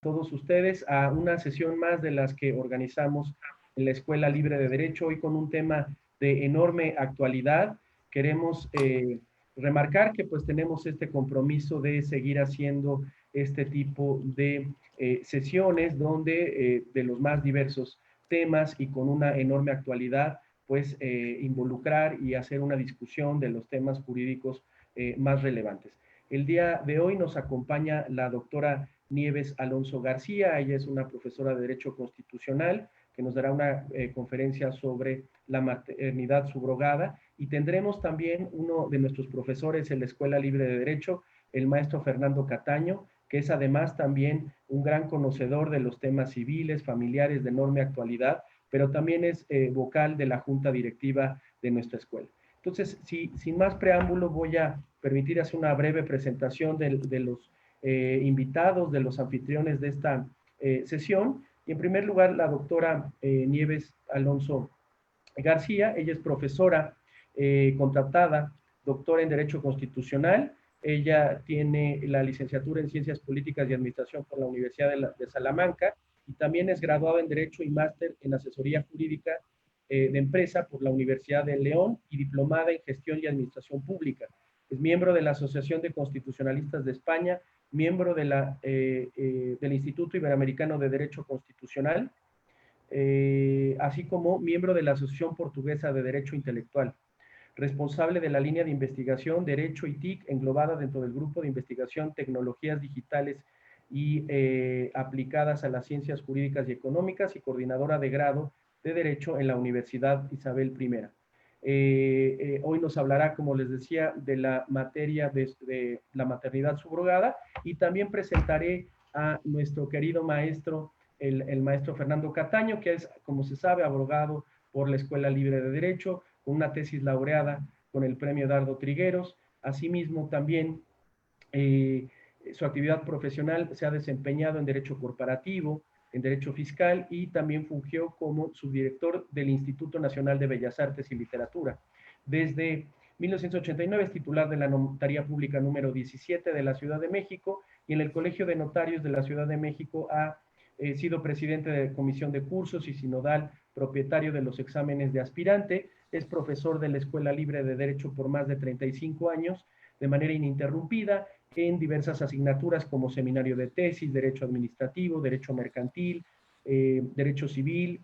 todos ustedes a una sesión más de las que organizamos en la Escuela Libre de Derecho, hoy con un tema de enorme actualidad. Queremos remarcar que pues tenemos este compromiso de seguir haciendo este tipo de sesiones donde de los más diversos temas y con una enorme actualidad, pues involucrar y hacer una discusión de los temas jurídicos más relevantes. El día de hoy nos acompaña la doctora Nieves Alonso García. Ella es una profesora de Derecho Constitucional que nos dará una conferencia sobre la maternidad subrogada, y tendremos también uno de nuestros profesores en la Escuela Libre de Derecho, el maestro Fernando Cataño, que es además también un gran conocedor de los temas civiles, familiares de enorme actualidad, pero también es vocal de la junta directiva de nuestra escuela. Entonces, sin más preámbulo, voy a permitir hacer una breve presentación de los invitados, de los anfitriones de esta sesión. Y en primer lugar, la doctora Nieves Alonso García. Ella es profesora contratada, doctora en Derecho Constitucional. Ella tiene la licenciatura en Ciencias Políticas y Administración por la Universidad de Salamanca, y también es graduada en Derecho y máster en Asesoría Jurídica de Empresa por la Universidad de León y diplomada en Gestión y Administración Pública. Es miembro de la Asociación de Constitucionalistas de España, miembro de del Instituto Iberoamericano de Derecho Constitucional, así como miembro de la Asociación Portuguesa de Derecho Intelectual, responsable de la línea de investigación Derecho y TIC, englobada dentro del grupo de investigación Tecnologías Digitales y aplicadas a las ciencias jurídicas y económicas, y coordinadora de grado de Derecho en la Universidad Isabel I. Hoy nos hablará, como les decía, de la materia de la maternidad subrogada, y también presentaré a nuestro querido maestro, el maestro Fernando Cataño, que es, como se sabe, abogado por la Escuela Libre de Derecho, con una tesis laureada con el premio Dardo Trigueros. Asimismo, también su actividad profesional se ha desempeñado en Derecho Corporativo, en Derecho Fiscal, y también fungió como subdirector del Instituto Nacional de Bellas Artes y Literatura. Desde 1989 es titular de la Notaría Pública número 17 de la Ciudad de México, y en el Colegio de Notarios de la Ciudad de México ha sido presidente de comisión de cursos y sinodal propietario de los exámenes de aspirante. Es profesor de la Escuela Libre de Derecho por más de 35 años, de manera ininterrumpida, en diversas asignaturas como seminario de tesis, derecho administrativo, derecho mercantil, derecho civil,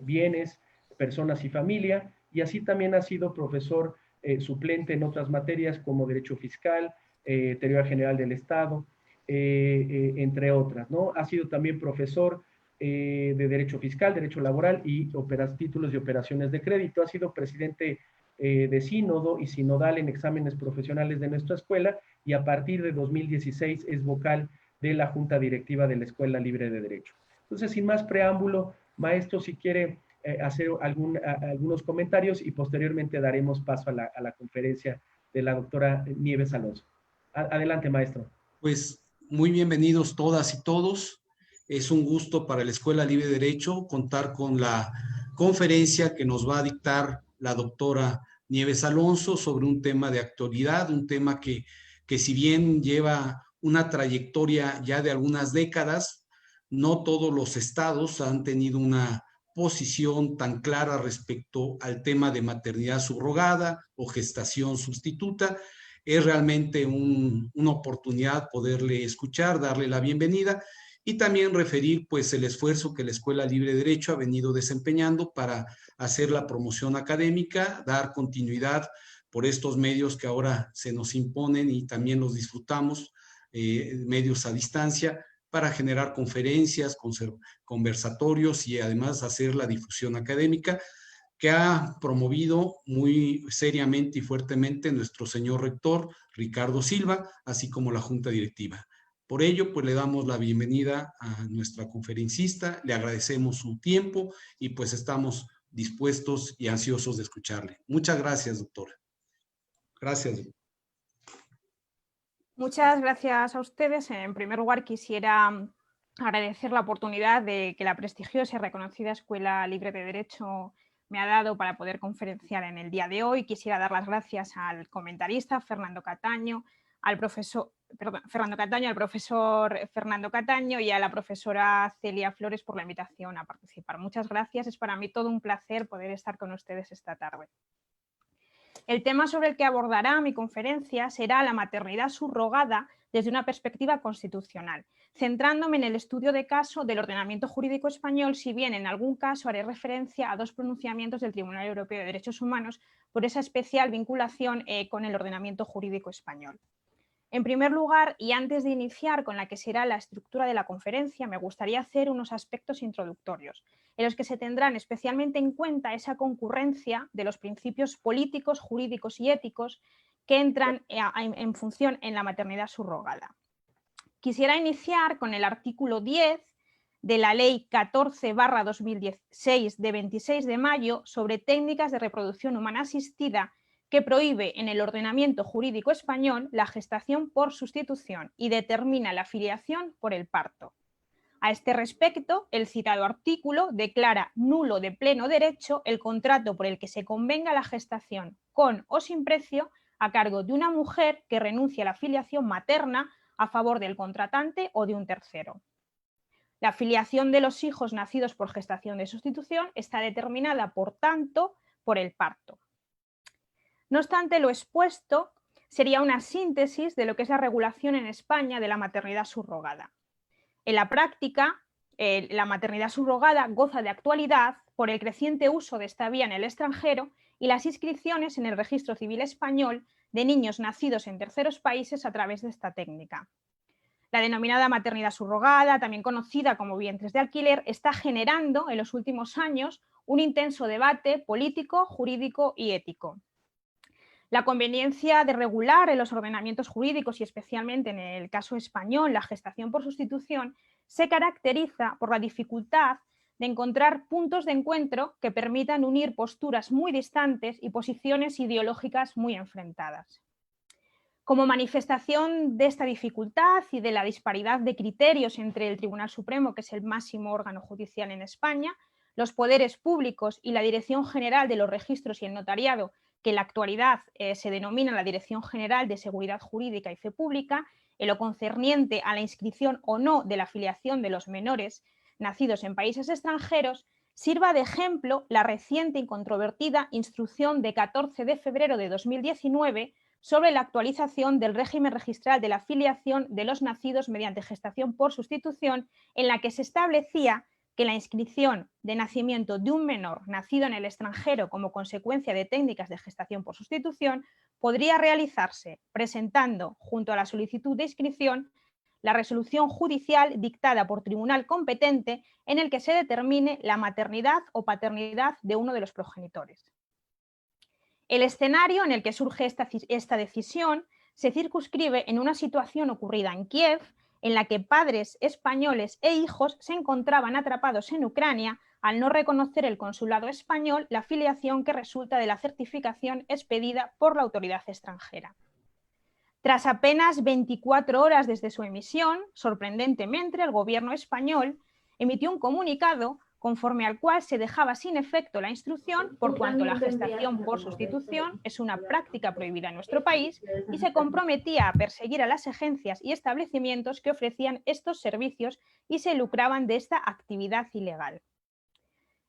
bienes, personas y familia, y así también ha sido profesor suplente en otras materias como derecho fiscal, teoría general del Estado, entre otras, ¿no? Ha sido también profesor de Derecho Fiscal, Derecho Laboral y títulos de operaciones de crédito. Ha sido presidente de sínodo y sinodal en exámenes profesionales de nuestra escuela, y a partir de 2016 es vocal de la Junta Directiva de la Escuela Libre de Derecho. Entonces, sin más preámbulo, maestro, si quiere hacer algunos comentarios, y posteriormente daremos paso a la conferencia de la doctora Nieves Alonso. Adelante, maestro. Pues muy bienvenidos todas y todos. Es un gusto para la Escuela Libre de Derecho contar con la conferencia que nos va a dictar la doctora Nieves Alonso sobre un tema de actualidad, un tema que si bien lleva una trayectoria ya de algunas décadas, no todos los estados han tenido una posición tan clara respecto al tema de maternidad subrogada o gestación sustituta. Es realmente una oportunidad poderle escuchar, darle la bienvenida y también referir pues el esfuerzo que la Escuela Libre de Derecho ha venido desempeñando para hacer la promoción académica, dar continuidad por estos medios que ahora se nos imponen y también los disfrutamos, medios a distancia, para generar conferencias, conversatorios y además hacer la difusión académica que ha promovido muy seriamente y fuertemente nuestro señor rector Ricardo Silva, así como la Junta Directiva. Por ello, pues le damos la bienvenida a nuestra conferencista, le agradecemos su tiempo y pues estamos dispuestos y ansiosos de escucharle. Muchas gracias, doctora. Gracias. Muchas gracias a ustedes. En primer lugar, quisiera agradecer la oportunidad de que la prestigiosa y reconocida Escuela Libre de Derecho me ha dado para poder conferenciar en el día de hoy. Quisiera dar las gracias al comentarista Fernando Cataño, al profesor Fernando Cataño, al profesor Fernando Cataño y a la profesora Celia Flores por la invitación a participar. Muchas gracias, es para mí todo un placer poder estar con ustedes esta tarde. El tema sobre el que abordará mi conferencia será la maternidad subrogada desde una perspectiva constitucional, centrándome en el estudio de caso del ordenamiento jurídico español, si bien en algún caso haré referencia a dos pronunciamientos del Tribunal Europeo de Derechos Humanos por esa especial vinculación con el ordenamiento jurídico español. En primer lugar, y antes de iniciar con la que será la estructura de la conferencia, me gustaría hacer unos aspectos introductorios, en los que se tendrán especialmente en cuenta esa concurrencia de los principios políticos, jurídicos y éticos que entran en función en la maternidad subrogada. Quisiera iniciar con el artículo 10 de la Ley 14/2016 de 26 de mayo sobre técnicas de reproducción humana asistida, que prohíbe en el ordenamiento jurídico español la gestación por sustitución y determina la filiación por el parto. A este respecto, el citado artículo declara nulo de pleno derecho el contrato por el que se convenga la gestación con o sin precio a cargo de una mujer que renuncie a la filiación materna a favor del contratante o de un tercero. La filiación de los hijos nacidos por gestación de sustitución está determinada, por tanto, por el parto. No obstante, lo expuesto sería una síntesis de lo que es la regulación en España de la maternidad subrogada. En la práctica, la maternidad subrogada goza de actualidad por el creciente uso de esta vía en el extranjero y las inscripciones en el Registro Civil Español de niños nacidos en terceros países a través de esta técnica. La denominada maternidad subrogada, también conocida como vientres de alquiler, está generando en los últimos años un intenso debate político, jurídico y ético. La conveniencia de regular en los ordenamientos jurídicos y especialmente en el caso español la gestación por sustitución se caracteriza por la dificultad de encontrar puntos de encuentro que permitan unir posturas muy distantes y posiciones ideológicas muy enfrentadas. Como manifestación de esta dificultad y de la disparidad de criterios entre el Tribunal Supremo, que es el máximo órgano judicial en España, los poderes públicos y la Dirección General de los Registros y el Notariado, que en la actualidad se denomina la Dirección General de Seguridad Jurídica y Fe Pública, en lo concerniente a la inscripción o no de la filiación de los menores nacidos en países extranjeros, sirva de ejemplo la reciente y controvertida instrucción de 14 de febrero de 2019 sobre la actualización del régimen registral de la filiación de los nacidos mediante gestación por sustitución, en la que se establecía que la inscripción de nacimiento de un menor nacido en el extranjero como consecuencia de técnicas de gestación por sustitución podría realizarse presentando, junto a la solicitud de inscripción, la resolución judicial dictada por tribunal competente en el que se determine la maternidad o paternidad de uno de los progenitores. El escenario en el que surge esta decisión se circunscribe en una situación ocurrida en Kiev, en la que padres españoles e hijos se encontraban atrapados en Ucrania al no reconocer el consulado español la filiación que resulta de la certificación expedida por la autoridad extranjera. Tras apenas 24 horas desde su emisión, sorprendentemente, el gobierno español emitió un comunicado conforme al cual se dejaba sin efecto la instrucción por cuanto la gestación por sustitución es una práctica prohibida en nuestro país y se comprometía a perseguir a las agencias y establecimientos que ofrecían estos servicios y se lucraban de esta actividad ilegal.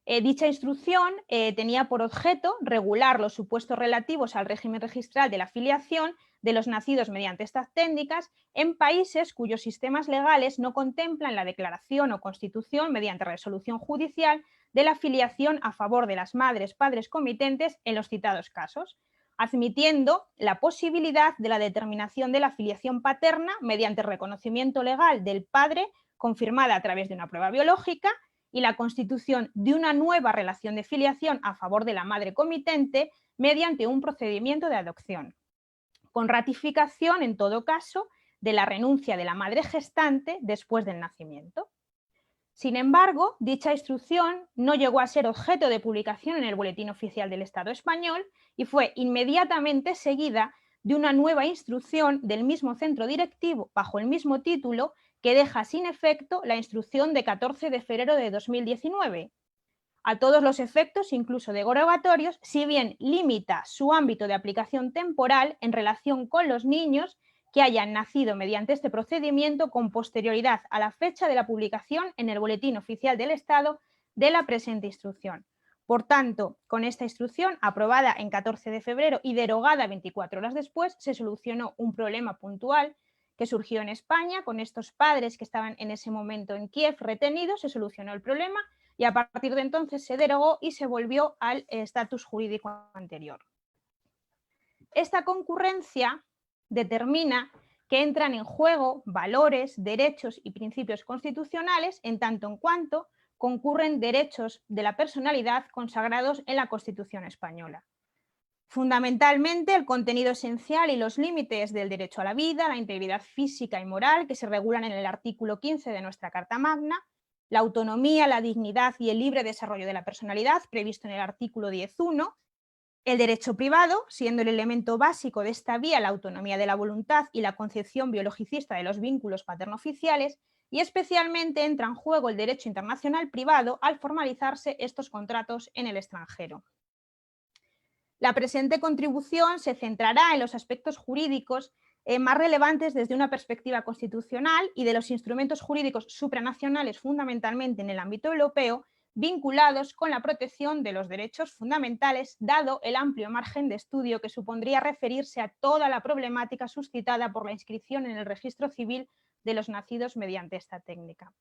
Dicha instrucción tenía por objeto regular los supuestos relativos al régimen registral de la filiación de los nacidos mediante estas técnicas en países cuyos sistemas legales no contemplan la declaración o constitución mediante resolución judicial de la filiación a favor de las madres, padres comitentes en los citados casos, admitiendo la posibilidad de la determinación de la filiación paterna mediante reconocimiento legal del padre confirmada a través de una prueba biológica y la constitución de una nueva relación de filiación a favor de la madre comitente mediante un procedimiento de adopción, con ratificación, en todo caso, de la renuncia de la madre gestante después del nacimiento. Sin embargo, dicha instrucción no llegó a ser objeto de publicación en el Boletín Oficial del Estado Español y fue inmediatamente seguida de una nueva instrucción del mismo centro directivo bajo el mismo título que deja sin efecto la instrucción de 14 de febrero de 2019. A todos los efectos, incluso derogatorios, si bien limita su ámbito de aplicación temporal en relación con los niños que hayan nacido mediante este procedimiento con posterioridad a la fecha de la publicación en el Boletín Oficial del Estado de la presente instrucción. Por tanto, con esta instrucción, aprobada en 14 de febrero y derogada 24 horas después, se solucionó un problema puntual que surgió en España con estos padres que estaban en ese momento en Kiev retenidos. Se solucionó el problema y a partir de entonces se derogó y se volvió al estatus jurídico anterior. Esta concurrencia determina que entran en juego valores, derechos y principios constitucionales en tanto en cuanto concurren derechos de la personalidad consagrados en la Constitución española. Fundamentalmente, el contenido esencial y los límites del derecho a la vida, la integridad física y moral que se regulan en el artículo 15 de nuestra Carta Magna, la autonomía, la dignidad y el libre desarrollo de la personalidad previsto en el artículo 10.1, el derecho privado, siendo el elemento básico de esta vía la autonomía de la voluntad y la concepción biologicista de los vínculos paterno-oficiales, y especialmente entra en juego el derecho internacional privado al formalizarse estos contratos en el extranjero. La presente contribución se centrará en los aspectos jurídicos más relevantes desde una perspectiva constitucional y de los instrumentos jurídicos supranacionales, fundamentalmente en el ámbito europeo, vinculados con la protección de los derechos fundamentales, dado el amplio margen de estudio que supondría referirse a toda la problemática suscitada por la inscripción en el registro civil de los nacidos mediante esta técnica.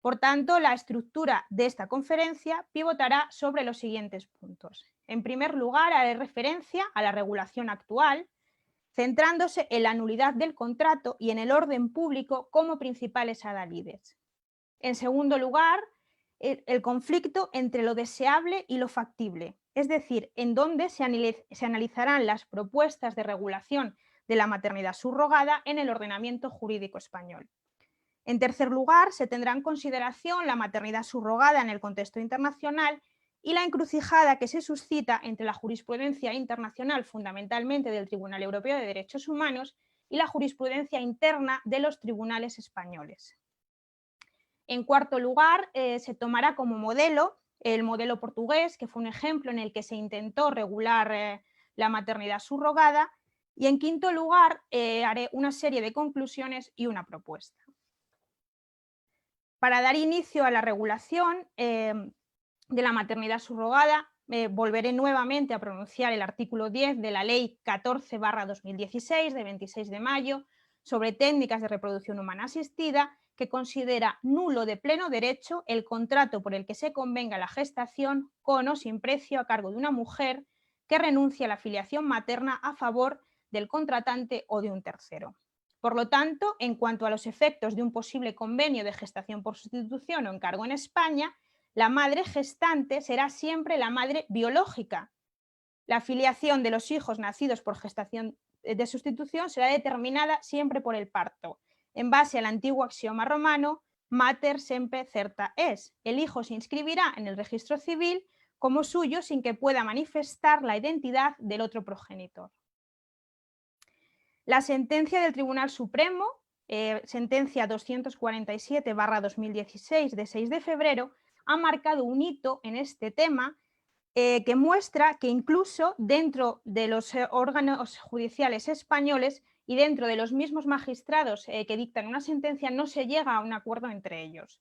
Por tanto, la estructura de esta conferencia pivotará sobre los siguientes puntos. En primer lugar, haré referencia a la regulación actual, centrándose en la nulidad del contrato y en el orden público como principales adalides. En segundo lugar, el conflicto entre lo deseable y lo factible, es decir, en donde se analizarán las propuestas de regulación de la maternidad subrogada en el ordenamiento jurídico español. En tercer lugar, se tendrá en consideración la maternidad subrogada en el contexto internacional y la encrucijada que se suscita entre la jurisprudencia internacional, fundamentalmente del Tribunal Europeo de Derechos Humanos, y la jurisprudencia interna de los tribunales españoles. En cuarto lugar, se tomará como modelo el modelo portugués, que fue un ejemplo en el que se intentó regular la maternidad subrogada, y en quinto lugar haré una serie de conclusiones y una propuesta. Para dar inicio a la regulación de la maternidad subrogada, volveré nuevamente a pronunciar el artículo 10 de la Ley 14/2016 de 26 de mayo sobre técnicas de reproducción humana asistida, que considera nulo de pleno derecho el contrato por el que se convenga la gestación con o sin precio a cargo de una mujer que renuncia a la filiación materna a favor del contratante o de un tercero. Por lo tanto, en cuanto a los efectos de un posible convenio de gestación por sustitución o encargo en España, la madre gestante será siempre la madre biológica. La filiación de los hijos nacidos por gestación de sustitución será determinada siempre por el parto, en base al antiguo axioma romano mater semper certa es. El hijo se inscribirá en el registro civil como suyo sin que pueda manifestar la identidad del otro progenitor. La sentencia del Tribunal Supremo, sentencia 247/2016 de 6 de febrero, ha marcado un hito en este tema que muestra que incluso dentro de los órganos judiciales españoles y dentro de los mismos magistrados que dictan una sentencia no se llega a un acuerdo entre ellos.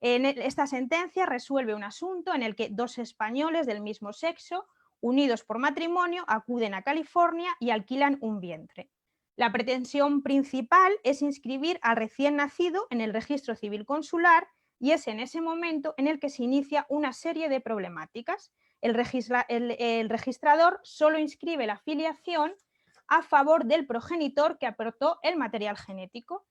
Esta sentencia resuelve un asunto en el que dos españoles del mismo sexo, unidos por matrimonio, acuden a California y alquilan un vientre. La pretensión principal es inscribir al recién nacido en el registro civil consular y es en ese momento en el que se inicia una serie de problemáticas. El registrador solo inscribe la filiación a favor del progenitor que aportó el material genético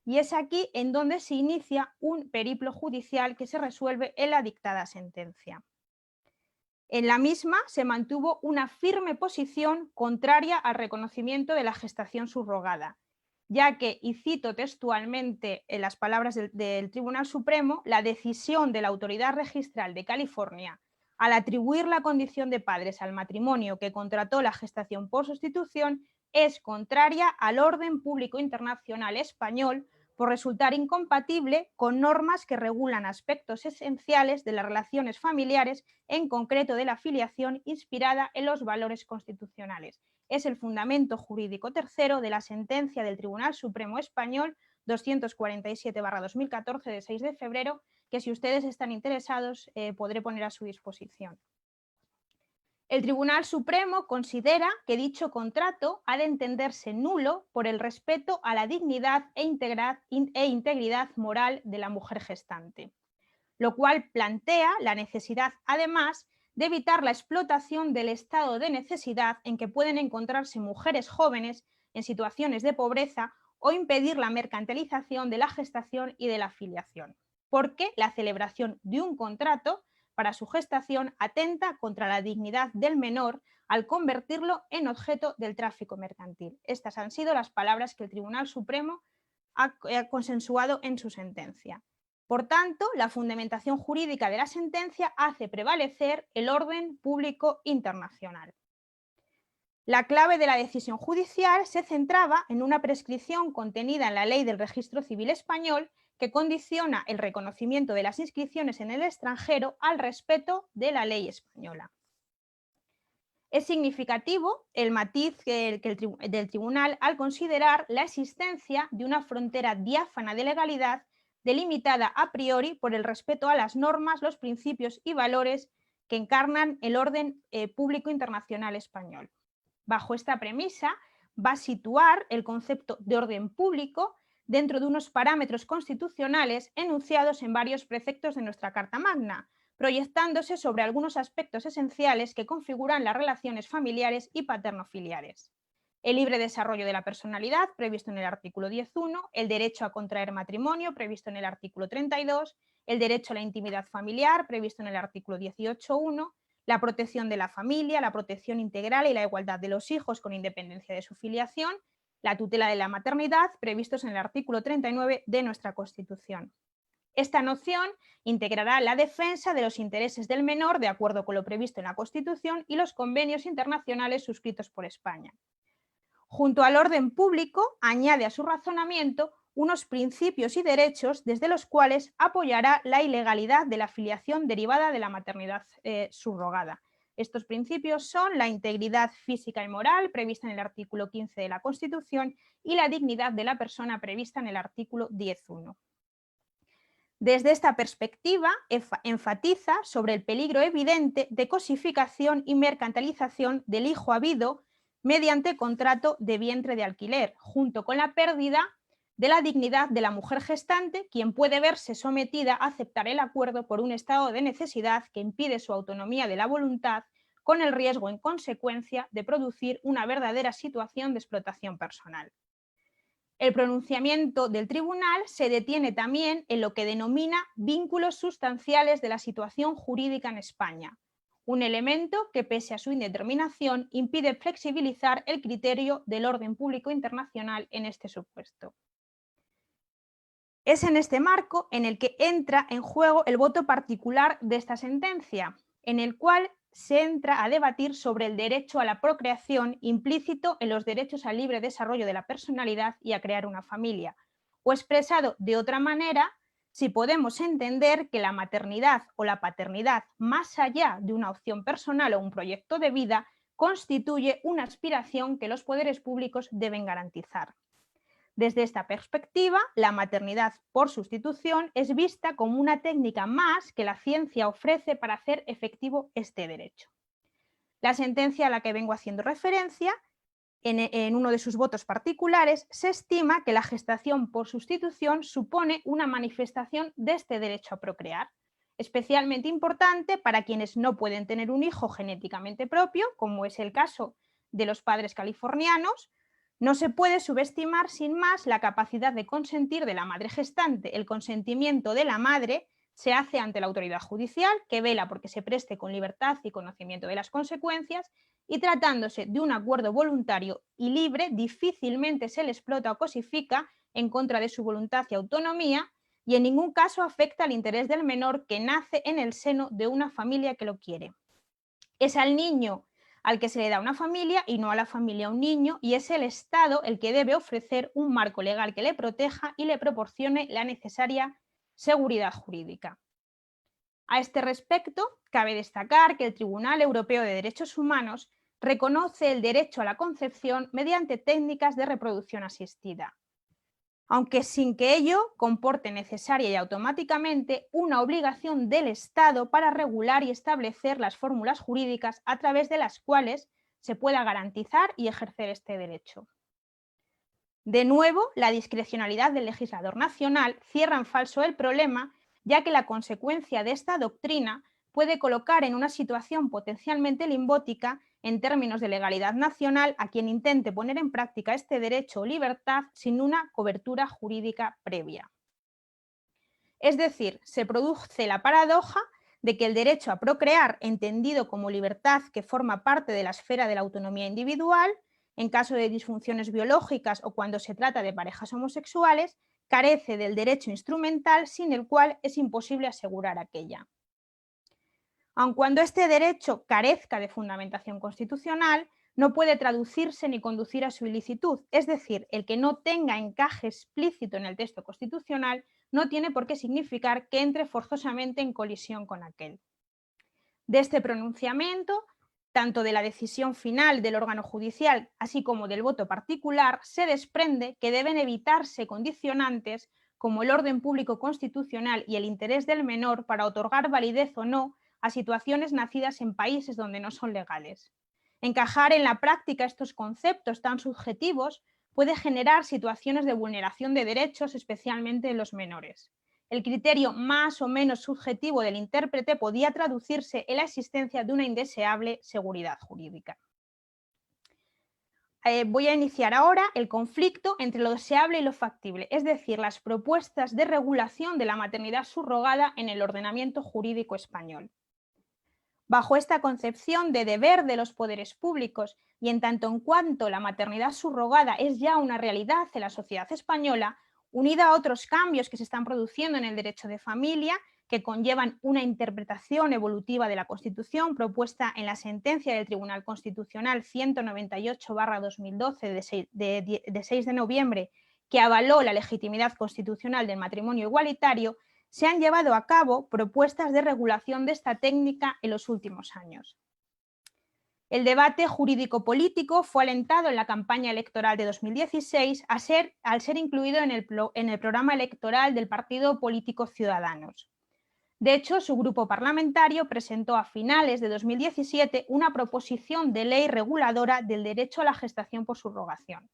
y es aquí en donde se inicia un periplo judicial que se resuelve en la dictada sentencia. En la misma se mantuvo una firme posición contraria al reconocimiento de la gestación subrogada, ya que, y cito textualmente en las palabras del Tribunal Supremo, la decisión de la Autoridad Registral de California al atribuir la condición de padres al matrimonio que contrató la gestación por sustitución es contraria al orden público internacional español por resultar incompatible con normas que regulan aspectos esenciales de las relaciones familiares, en concreto de la filiación inspirada en los valores constitucionales. es el fundamento jurídico tercero de la sentencia del Tribunal Supremo Español 247/2014 de 6 de febrero, que si ustedes están interesados podré poner a su disposición. El Tribunal Supremo considera que dicho contrato ha de entenderse nulo por el respeto a la dignidad e integridad moral de la mujer gestante, lo cual plantea la necesidad, además, de evitar la explotación del estado de necesidad en que pueden encontrarse mujeres jóvenes en situaciones de pobreza o impedir la mercantilización de la gestación y de la filiación, porque la celebración de un contrato para su gestación atenta contra la dignidad del menor al convertirlo en objeto del tráfico mercantil. Estas han sido las palabras que el Tribunal Supremo ha consensuado en su sentencia. Por tanto, la fundamentación jurídica de la sentencia hace prevalecer el orden público internacional. La clave de la decisión judicial se centraba en una prescripción contenida en la Ley del Registro Civil Español que condiciona el reconocimiento de las inscripciones en el extranjero al respeto de la ley española. Es significativo el matiz del tribunal al considerar la existencia de una frontera diáfana de legalidad delimitada a priori por el respeto a las normas, los principios y valores que encarnan el orden público internacional español. Bajo esta premisa va a situar el concepto de orden público dentro de unos parámetros constitucionales enunciados en varios preceptos de nuestra Carta Magna, proyectándose sobre algunos aspectos esenciales que configuran las relaciones familiares y paterno-filiales. El libre desarrollo de la personalidad, previsto en el artículo 10.1, el derecho a contraer matrimonio, previsto en el artículo 32, el derecho a la intimidad familiar, previsto en el artículo 18.1, la protección de la familia, la protección integral y la igualdad de los hijos con independencia de su filiación, la tutela de la maternidad, previstos en el artículo 39 de nuestra Constitución. Esta noción integrará la defensa de los intereses del menor de acuerdo con lo previsto en la Constitución y los convenios internacionales suscritos por España. Junto al orden público, añade a su razonamiento unos principios y derechos desde los cuales apoyará la ilegalidad de la filiación derivada de la maternidad subrogada. Estos principios son la integridad física y moral prevista en el artículo 15 de la Constitución y la dignidad de la persona prevista en el artículo 10.1. Desde esta perspectiva, enfatiza sobre el peligro evidente de cosificación y mercantilización del hijo habido mediante contrato de vientre de alquiler, junto con la pérdida de la dignidad de la mujer gestante, quien puede verse sometida a aceptar el acuerdo por un estado de necesidad que impide su autonomía de la voluntad, con el riesgo en consecuencia de producir una verdadera situación de explotación personal. El pronunciamiento del tribunal se detiene también en lo que denomina vínculos sustanciales de la situación jurídica en España, un elemento que, pese a su indeterminación, impide flexibilizar el criterio del orden público internacional en este supuesto. Es en este marco en el que entra en juego el voto particular de esta sentencia, en el cual se entra a debatir sobre el derecho a la procreación implícito en los derechos al libre desarrollo de la personalidad y a crear una familia, o expresado de otra manera, si podemos entender que la maternidad o la paternidad, más allá de una opción personal o un proyecto de vida, constituye una aspiración que los poderes públicos deben garantizar. Desde esta perspectiva, la maternidad por sustitución es vista como una técnica más que la ciencia ofrece para hacer efectivo este derecho. La sentencia a la que vengo haciendo referencia, en uno de sus votos particulares, se estima que la gestación por sustitución supone una manifestación de este derecho a procrear, especialmente importante para quienes no pueden tener un hijo genéticamente propio, como es el caso de los padres californianos. No se puede subestimar sin más la capacidad de consentir de la madre gestante. El consentimiento de la madre se hace ante la autoridad judicial, que vela porque se preste con libertad y conocimiento de las consecuencias, y tratándose de un acuerdo voluntario y libre, difícilmente se le explota o cosifica en contra de su voluntad y autonomía, y en ningún caso afecta al interés del menor que nace en el seno de una familia que lo quiere. Es al niño al que se le da una familia y no a la familia un niño, y es el Estado el que debe ofrecer un marco legal que le proteja y le proporcione la necesaria seguridad jurídica. A este respecto, cabe destacar que el Tribunal Europeo de Derechos Humanos reconoce el derecho a la concepción mediante técnicas de reproducción asistida, aunque sin que ello comporte necesaria y automáticamente una obligación del Estado para regular y establecer las fórmulas jurídicas a través de las cuales se pueda garantizar y ejercer este derecho. De nuevo, la discrecionalidad del legislador nacional cierra en falso el problema, ya que la consecuencia de esta doctrina puede colocar en una situación potencialmente limbótica en términos de legalidad nacional a quien intente poner en práctica este derecho o libertad sin una cobertura jurídica previa. Es decir, se produce la paradoja de que el derecho a procrear, entendido como libertad que forma parte de la esfera de la autonomía individual, en caso de disfunciones biológicas o cuando se trata de parejas homosexuales, carece del derecho instrumental sin el cual es imposible asegurar aquella. Aun cuando este derecho carezca de fundamentación constitucional, no puede traducirse ni conducir a su ilicitud, es decir, el que no tenga encaje explícito en el texto constitucional no tiene por qué significar que entre forzosamente en colisión con aquel. De este pronunciamiento, tanto de la decisión final del órgano judicial, así como del voto particular, se desprende que deben evitarse condicionantes como el orden público constitucional y el interés del menor para otorgar validez o no a situaciones nacidas en países donde no son legales. Encajar en la práctica estos conceptos tan subjetivos puede generar situaciones de vulneración de derechos, especialmente en los menores. El criterio más o menos subjetivo del intérprete podía traducirse en la existencia de una indeseable seguridad jurídica. Voy a iniciar ahora el conflicto entre lo deseable y lo factible, es decir, las propuestas de regulación de la maternidad subrogada en el ordenamiento jurídico español. Bajo esta concepción de deber de los poderes públicos y en tanto en cuanto la maternidad subrogada es ya una realidad en la sociedad española, unida a otros cambios que se están produciendo en el derecho de familia, que conllevan una interpretación evolutiva de la Constitución propuesta en la sentencia del Tribunal Constitucional 198/2012 de 6 de noviembre, que avaló la legitimidad constitucional del matrimonio igualitario, se han llevado a cabo propuestas de regulación de esta técnica en los últimos años. El debate jurídico-político fue alentado en la campaña electoral de 2016 al ser incluido en el programa electoral del partido político Ciudadanos. De hecho, su grupo parlamentario presentó a finales de 2017 una proposición de ley reguladora del derecho a la gestación por subrogación.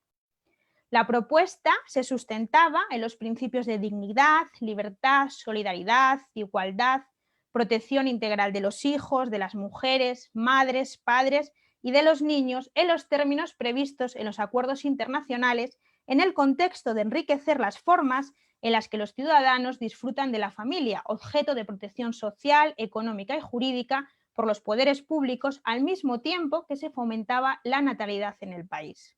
La propuesta se sustentaba en los principios de dignidad, libertad, solidaridad, igualdad, protección integral de los hijos, de las mujeres, madres, padres y de los niños en los términos previstos en los acuerdos internacionales en el contexto de enriquecer las formas en las que los ciudadanos disfrutan de la familia, objeto de protección social, económica y jurídica por los poderes públicos, al mismo tiempo que se fomentaba la natalidad en el país.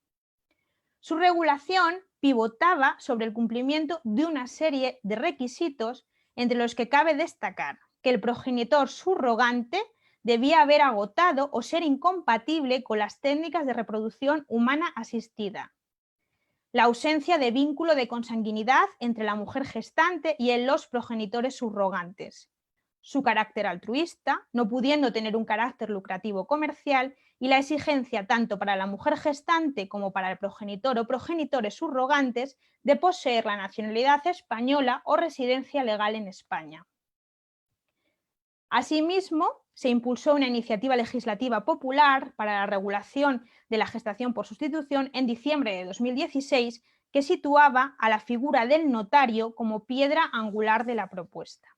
Su regulación pivotaba sobre el cumplimiento de una serie de requisitos, entre los que cabe destacar que el progenitor subrogante debía haber agotado o ser incompatible con las técnicas de reproducción humana asistida, la ausencia de vínculo de consanguinidad entre la mujer gestante y los progenitores subrogantes, su carácter altruista, no pudiendo tener un carácter lucrativo comercial, y la exigencia tanto para la mujer gestante como para el progenitor o progenitores subrogantes de poseer la nacionalidad española o residencia legal en España. Asimismo, se impulsó una iniciativa legislativa popular para la regulación de la gestación por sustitución en diciembre de 2016 que situaba a la figura del notario como piedra angular de la propuesta.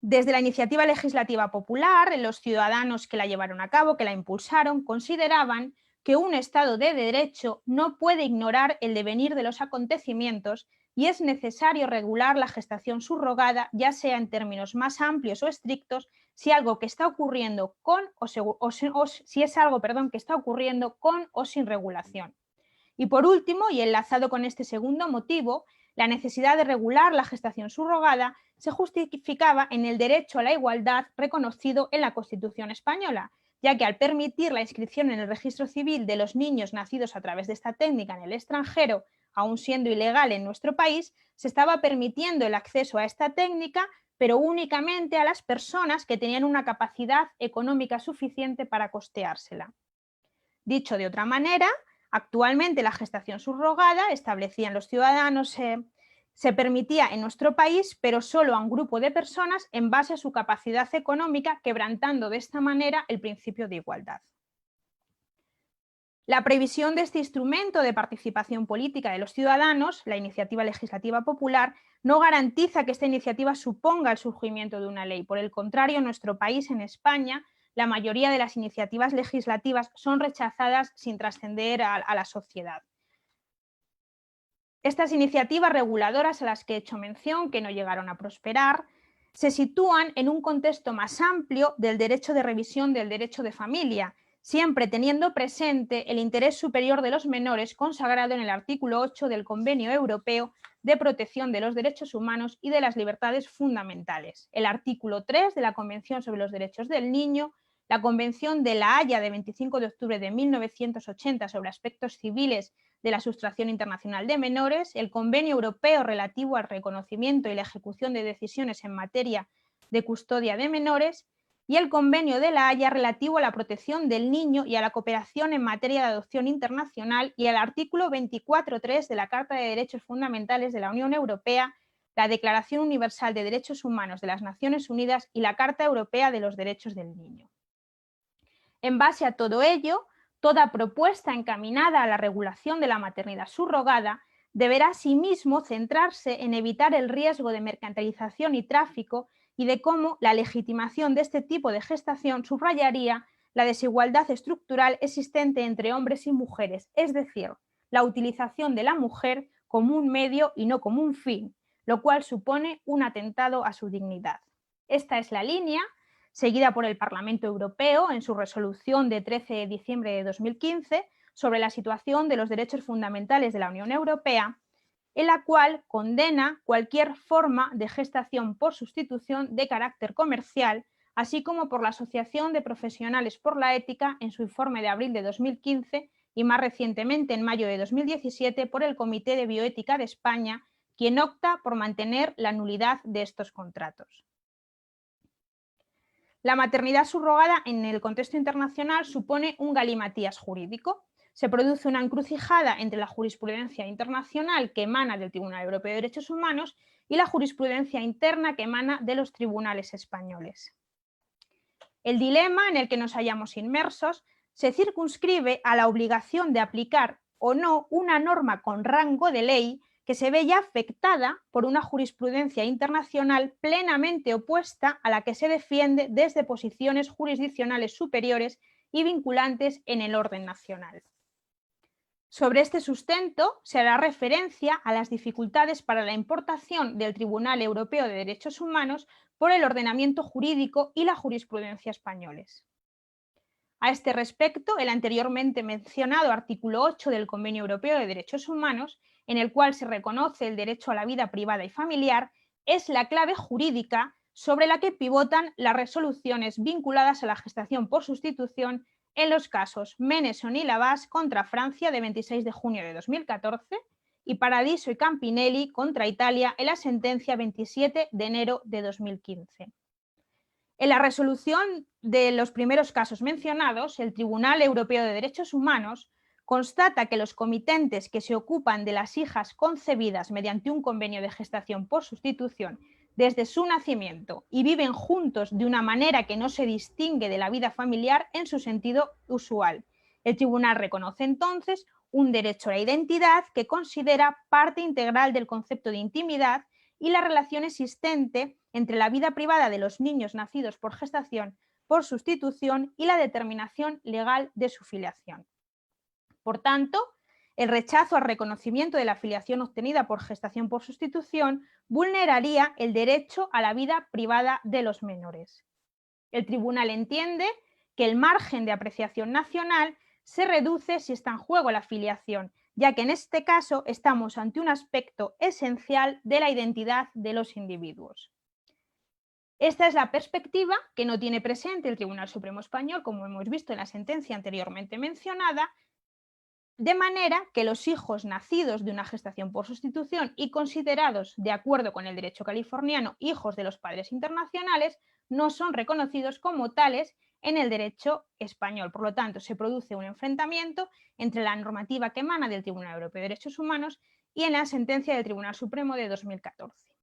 Desde la iniciativa legislativa popular, los ciudadanos que la llevaron a cabo, que la impulsaron, consideraban que un Estado de Derecho no puede ignorar el devenir de los acontecimientos y es necesario regular la gestación subrogada, ya sea en términos más amplios o estrictos, si algo que está ocurriendo si es algo que está ocurriendo con o sin regulación. Y por último, y enlazado con este segundo motivo, la necesidad de regular la gestación subrogada se justificaba en el derecho a la igualdad reconocido en la Constitución española, ya que al permitir la inscripción en el registro civil de los niños nacidos a través de esta técnica en el extranjero aún siendo ilegal en nuestro país, se estaba permitiendo el acceso a esta técnica, pero únicamente a las personas que tenían una capacidad económica suficiente para costeársela. Dicho de otra manera, actualmente la gestación subrogada, establecían los ciudadanos, se permitía en nuestro país, pero solo a un grupo de personas en base a su capacidad económica, quebrantando de esta manera el principio de igualdad. La previsión de este instrumento de participación política de los ciudadanos, la iniciativa legislativa popular, no garantiza que esta iniciativa suponga el surgimiento de una ley. Por el contrario, en nuestro país, en España, la mayoría de las iniciativas legislativas son rechazadas sin trascender a la sociedad. Estas iniciativas reguladoras a las que he hecho mención, que no llegaron a prosperar, se sitúan en un contexto más amplio del derecho de revisión del derecho de familia, siempre teniendo presente el interés superior de los menores consagrado en el artículo 8 del Convenio Europeo de Protección de los Derechos Humanos y de las Libertades Fundamentales, el artículo 3 de la Convención sobre los Derechos del Niño, la Convención de La Haya de 25 de octubre de 1980 sobre aspectos civiles de la sustracción internacional de menores, el Convenio Europeo relativo al reconocimiento y la ejecución de decisiones en materia de custodia de menores y el Convenio de La Haya relativo a la protección del niño y a la cooperación en materia de adopción internacional y el artículo 24.3 de la Carta de Derechos Fundamentales de la Unión Europea, la Declaración Universal de Derechos Humanos de las Naciones Unidas y la Carta Europea de los Derechos del Niño. En base a todo ello, toda propuesta encaminada a la regulación de la maternidad subrogada deberá asimismo centrarse en evitar el riesgo de mercantilización y tráfico y de cómo la legitimación de este tipo de gestación subrayaría la desigualdad estructural existente entre hombres y mujeres, es decir, la utilización de la mujer como un medio y no como un fin, lo cual supone un atentado a su dignidad. Esta es la línea seguida por el Parlamento Europeo en su resolución de 13 de diciembre de 2015 sobre la situación de los derechos fundamentales de la Unión Europea, en la cual condena cualquier forma de gestación por sustitución de carácter comercial, así como por la Asociación de Profesionales por la Ética en su informe de abril de 2015 y más recientemente en mayo de 2017 por el Comité de Bioética de España, quien opta por mantener la nulidad de estos contratos. La maternidad subrogada en el contexto internacional supone un galimatías jurídico. Se produce una encrucijada entre la jurisprudencia internacional que emana del Tribunal Europeo de Derechos Humanos y la jurisprudencia interna que emana de los tribunales españoles. El dilema en el que nos hallamos inmersos se circunscribe a la obligación de aplicar o no una norma con rango de ley que se ve ya afectada por una jurisprudencia internacional plenamente opuesta a la que se defiende desde posiciones jurisdiccionales superiores y vinculantes en el orden nacional. Sobre este sustento se hará referencia a las dificultades para la importación del Tribunal Europeo de Derechos Humanos por el ordenamiento jurídico y la jurisprudencia españoles. A este respecto, el anteriormente mencionado artículo 8 del Convenio Europeo de Derechos Humanos, en el cual se reconoce el derecho a la vida privada y familiar, es la clave jurídica sobre la que pivotan las resoluciones vinculadas a la gestación por sustitución en los casos Meneson y Lavas contra Francia de 26 de junio de 2014 y Paradiso y Campinelli contra Italia en la sentencia 27 de enero de 2015. En la resolución de los primeros casos mencionados, el Tribunal Europeo de Derechos Humanos constata que los comitentes que se ocupan de las hijas concebidas mediante un convenio de gestación por sustitución desde su nacimiento y viven juntos de una manera que no se distingue de la vida familiar en su sentido usual. El tribunal reconoce entonces un derecho a la identidad que considera parte integral del concepto de intimidad y la relación existente entre la vida privada de los niños nacidos por gestación por sustitución y la determinación legal de su filiación. Por tanto, el rechazo al reconocimiento de la filiación obtenida por gestación por sustitución vulneraría el derecho a la vida privada de los menores. El tribunal entiende que el margen de apreciación nacional se reduce si está en juego la filiación, ya que en este caso estamos ante un aspecto esencial de la identidad de los individuos. Esta es la perspectiva que no tiene presente el Tribunal Supremo Español, como hemos visto en la sentencia anteriormente mencionada, de manera que los hijos nacidos de una gestación por sustitución y considerados, de acuerdo con el derecho californiano, hijos de los padres internacionales, no son reconocidos como tales en el derecho español. Por lo tanto, se produce un enfrentamiento entre la normativa que emana del Tribunal Europeo de Derechos Humanos y en la sentencia del Tribunal Supremo de 2014.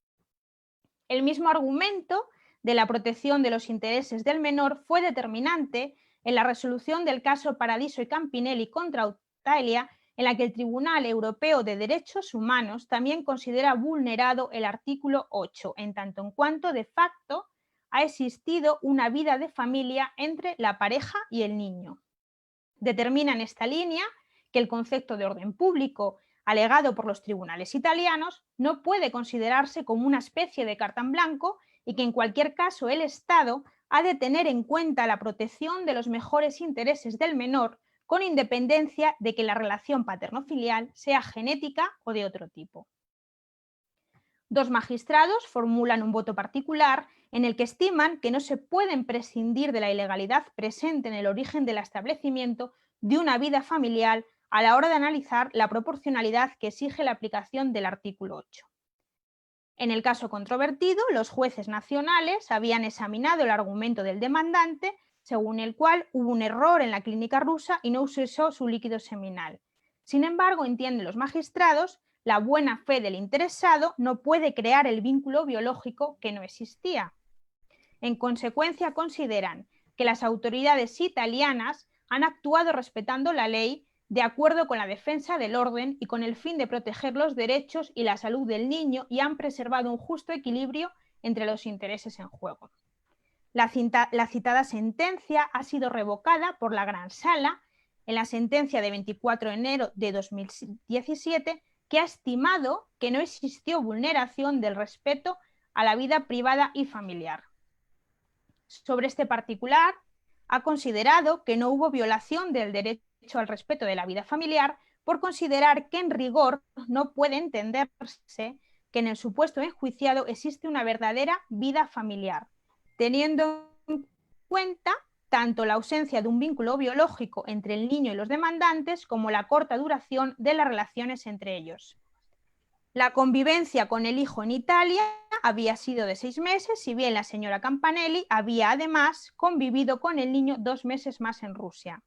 El mismo argumento de la protección de los intereses del menor fue determinante en la resolución del caso Paradiso y Campinelli contra Italia, en la que el Tribunal Europeo de Derechos Humanos también considera vulnerado el artículo 8, en tanto en cuanto de facto ha existido una vida de familia entre la pareja y el niño. Determina en esta línea que el concepto de orden público alegado por los tribunales italianos no puede considerarse como una especie de carta en blanco y que en cualquier caso el Estado ha de tener en cuenta la protección de los mejores intereses del menor con independencia de que la relación paterno-filial sea genética o de otro tipo. Dos magistrados formulan un voto particular en el que estiman que no se pueden prescindir de la ilegalidad presente en el origen del establecimiento de una vida familiar a la hora de analizar la proporcionalidad que exige la aplicación del artículo 8. En el caso controvertido, los jueces nacionales habían examinado el argumento del demandante, según el cual hubo un error en la clínica rusa y no usó su líquido seminal. Sin embargo, entienden los magistrados, la buena fe del interesado no puede crear el vínculo biológico que no existía. En consecuencia, consideran que las autoridades italianas han actuado respetando la ley de acuerdo con la defensa del orden y con el fin de proteger los derechos y la salud del niño y han preservado un justo equilibrio entre los intereses en juego. La citada sentencia ha sido revocada por la Gran Sala en la sentencia de 24 de enero de 2017, que ha estimado que no existió vulneración del respeto a la vida privada y familiar. Sobre este particular, ha considerado que no hubo violación del derecho al respeto de la vida familiar por considerar que en rigor no puede entenderse que en el supuesto enjuiciado existe una verdadera vida familiar, teniendo en cuenta tanto la ausencia de un vínculo biológico entre el niño y los demandantes como la corta duración de las relaciones entre ellos. La convivencia con el hijo en Italia había sido de 6 meses, si bien la señora Campanelli había además convivido con el niño 2 meses más en Rusia.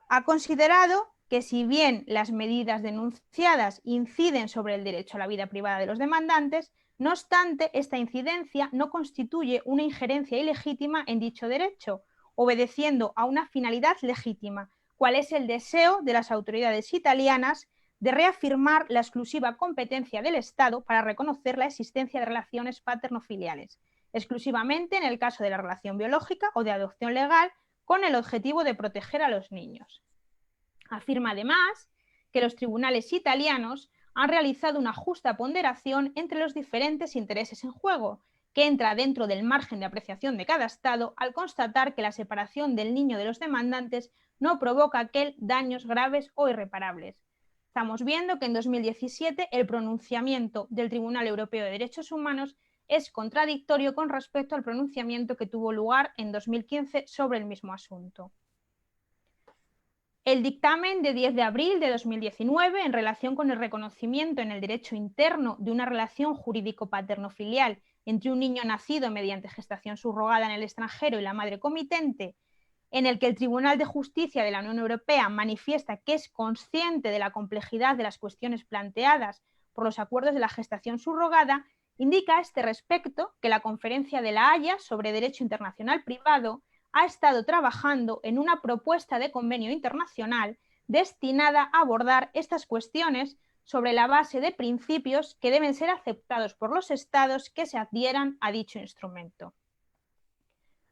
Ha considerado que si bien las medidas denunciadas inciden sobre el derecho a la vida privada de los demandantes, no obstante, esta incidencia no constituye una injerencia ilegítima en dicho derecho, obedeciendo a una finalidad legítima, cual es el deseo de las autoridades italianas de reafirmar la exclusiva competencia del Estado para reconocer la existencia de relaciones paterno-filiales, exclusivamente en el caso de la relación biológica o de adopción legal, con el objetivo de proteger a los niños. Afirma además que los tribunales italianos han realizado una justa ponderación entre los diferentes intereses en juego, que entra dentro del margen de apreciación de cada Estado al constatar que la separación del niño de los demandantes no provoca daños graves o irreparables. Estamos viendo que en 2017 el pronunciamiento del Tribunal Europeo de Derechos Humanos es contradictorio con respecto al pronunciamiento que tuvo lugar en 2015 sobre el mismo asunto. El dictamen de 10 de abril de 2019, en relación con el reconocimiento en el derecho interno de una relación jurídico-paterno-filial entre un niño nacido mediante gestación subrogada en el extranjero y la madre comitente, en el que el Tribunal de Justicia de la Unión Europea manifiesta que es consciente de la complejidad de las cuestiones planteadas por los acuerdos de la gestación subrogada, indica a este respecto que la Conferencia de La Haya sobre Derecho Internacional Privado ha estado trabajando en una propuesta de convenio internacional destinada a abordar estas cuestiones sobre la base de principios que deben ser aceptados por los Estados que se adhieran a dicho instrumento.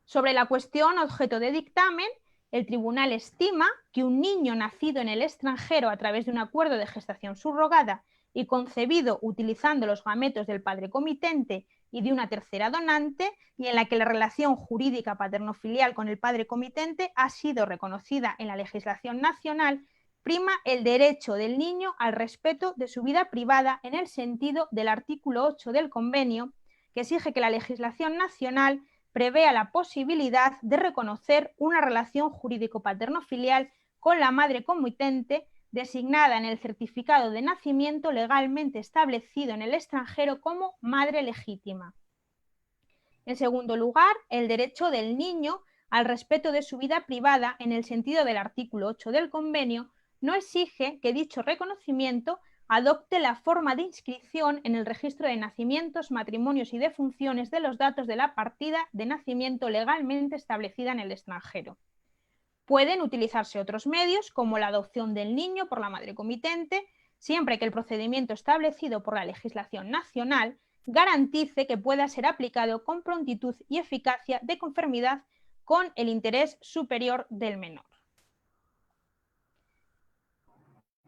Sobre la cuestión objeto de dictamen, el tribunal estima que un niño nacido en el extranjero a través de un acuerdo de gestación subrogada y concebido utilizando los gametos del padre comitente y de una tercera donante, y en la que la relación jurídica paterno-filial con el padre comitente ha sido reconocida en la legislación nacional, prima el derecho del niño al respeto de su vida privada en el sentido del artículo 8 del convenio, que exige que la legislación nacional prevea la posibilidad de reconocer una relación jurídico-paterno-filial con la madre comitente designada en el certificado de nacimiento legalmente establecido en el extranjero como madre legítima. En segundo lugar, el derecho del niño al respeto de su vida privada en el sentido del artículo 8 del convenio no exige que dicho reconocimiento adopte la forma de inscripción en el registro de nacimientos, matrimonios y defunciones de los datos de la partida de nacimiento legalmente establecida en el extranjero. Pueden utilizarse otros medios, como la adopción del niño por la madre comitente, siempre que el procedimiento establecido por la legislación nacional garantice que pueda ser aplicado con prontitud y eficacia de conformidad con el interés superior del menor.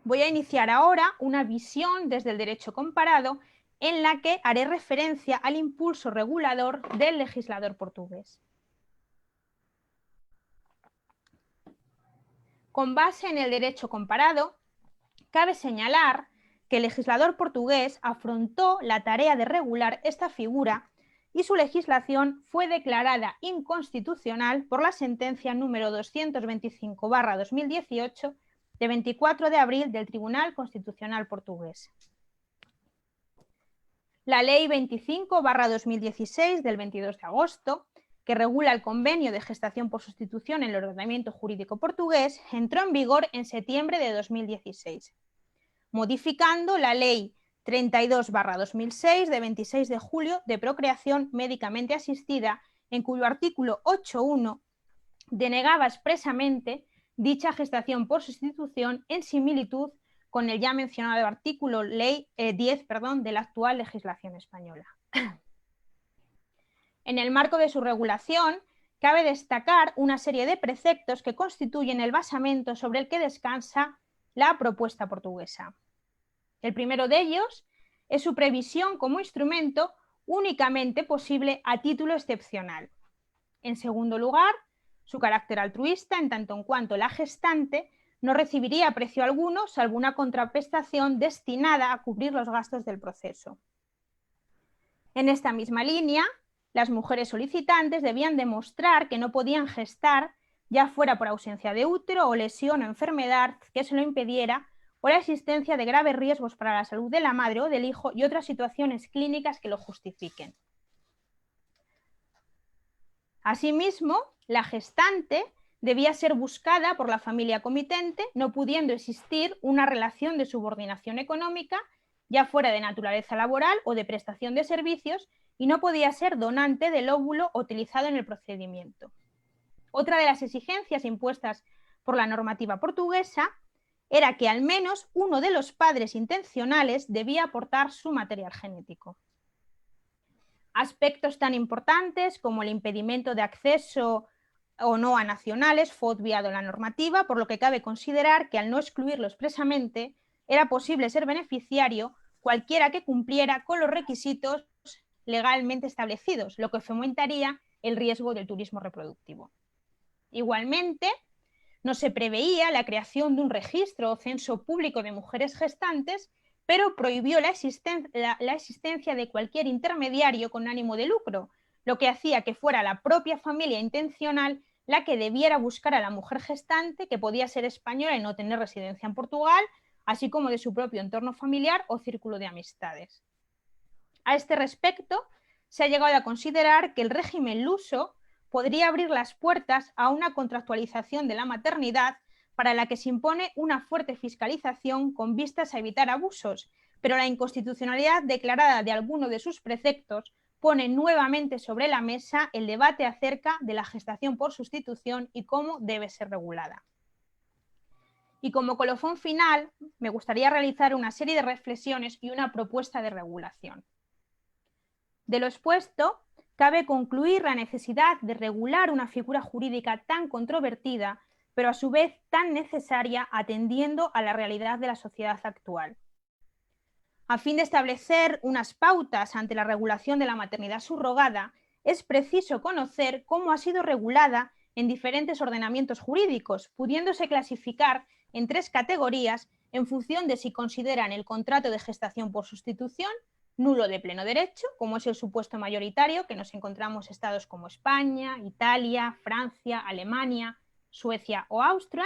Voy a iniciar ahora una visión desde el derecho comparado en la que haré referencia al impulso regulador del legislador portugués. Con base en el derecho comparado, cabe señalar que el legislador portugués afrontó la tarea de regular esta figura y su legislación fue declarada inconstitucional por la sentencia número 225/2018 de 24 de abril del Tribunal Constitucional portugués. La Ley 25/2016 del 22 de agosto, que regula el convenio de gestación por sustitución en el ordenamiento jurídico portugués, entró en vigor en septiembre de 2016, modificando la Ley 32/2006 de 26 de julio de procreación médicamente asistida, en cuyo artículo 8.1 denegaba expresamente dicha gestación por sustitución en similitud con el ya mencionado artículo Ley 10 de la actual legislación española. En el marco de su regulación, cabe destacar una serie de preceptos que constituyen el basamento sobre el que descansa la propuesta portuguesa. El primero de ellos es su previsión como instrumento únicamente posible a título excepcional. En segundo lugar, su carácter altruista, en tanto en cuanto la gestante no recibiría precio alguno salvo una contraprestación destinada a cubrir los gastos del proceso. En esta misma línea, las mujeres solicitantes debían demostrar que no podían gestar, ya fuera por ausencia de útero o lesión o enfermedad que se lo impidiera, o la existencia de graves riesgos para la salud de la madre o del hijo y otras situaciones clínicas que lo justifiquen. Asimismo, la gestante debía ser buscada por la familia comitente, no pudiendo existir una relación de subordinación económica, ya fuera de naturaleza laboral o de prestación de servicios, y no podía ser donante del óvulo utilizado en el procedimiento. Otra de las exigencias impuestas por la normativa portuguesa era que al menos uno de los padres intencionales debía aportar su material genético. Aspectos tan importantes como el impedimento de acceso o no a nacionales fue obviado en la normativa, por lo que cabe considerar que al no excluirlo expresamente, era posible ser beneficiario cualquiera que cumpliera con los requisitos legalmente establecidos, lo que fomentaría el riesgo del turismo reproductivo. Igualmente, no se preveía la creación de un registro o censo público de mujeres gestantes, pero prohibió la existencia de cualquier intermediario con ánimo de lucro, lo que hacía que fuera la propia familia intencional la que debiera buscar a la mujer gestante, que podía ser española y no tener residencia en Portugal, así como de su propio entorno familiar o círculo de amistades. A este respecto, se ha llegado a considerar que el régimen luso podría abrir las puertas a una contractualización de la maternidad para la que se impone una fuerte fiscalización con vistas a evitar abusos, pero la inconstitucionalidad declarada de alguno de sus preceptos pone nuevamente sobre la mesa el debate acerca de la gestación por sustitución y cómo debe ser regulada. Y como colofón final, me gustaría realizar una serie de reflexiones y una propuesta de regulación. De lo expuesto, cabe concluir la necesidad de regular una figura jurídica tan controvertida, pero a su vez tan necesaria atendiendo a la realidad de la sociedad actual. A fin de establecer unas pautas ante la regulación de la maternidad subrogada, es preciso conocer cómo ha sido regulada en diferentes ordenamientos jurídicos, pudiéndose clasificar en 3 categorías en función de si consideran el contrato de gestación por sustitución nulo de pleno derecho, como es el supuesto mayoritario, que nos encontramos estados como España, Italia, Francia, Alemania, Suecia o Austria,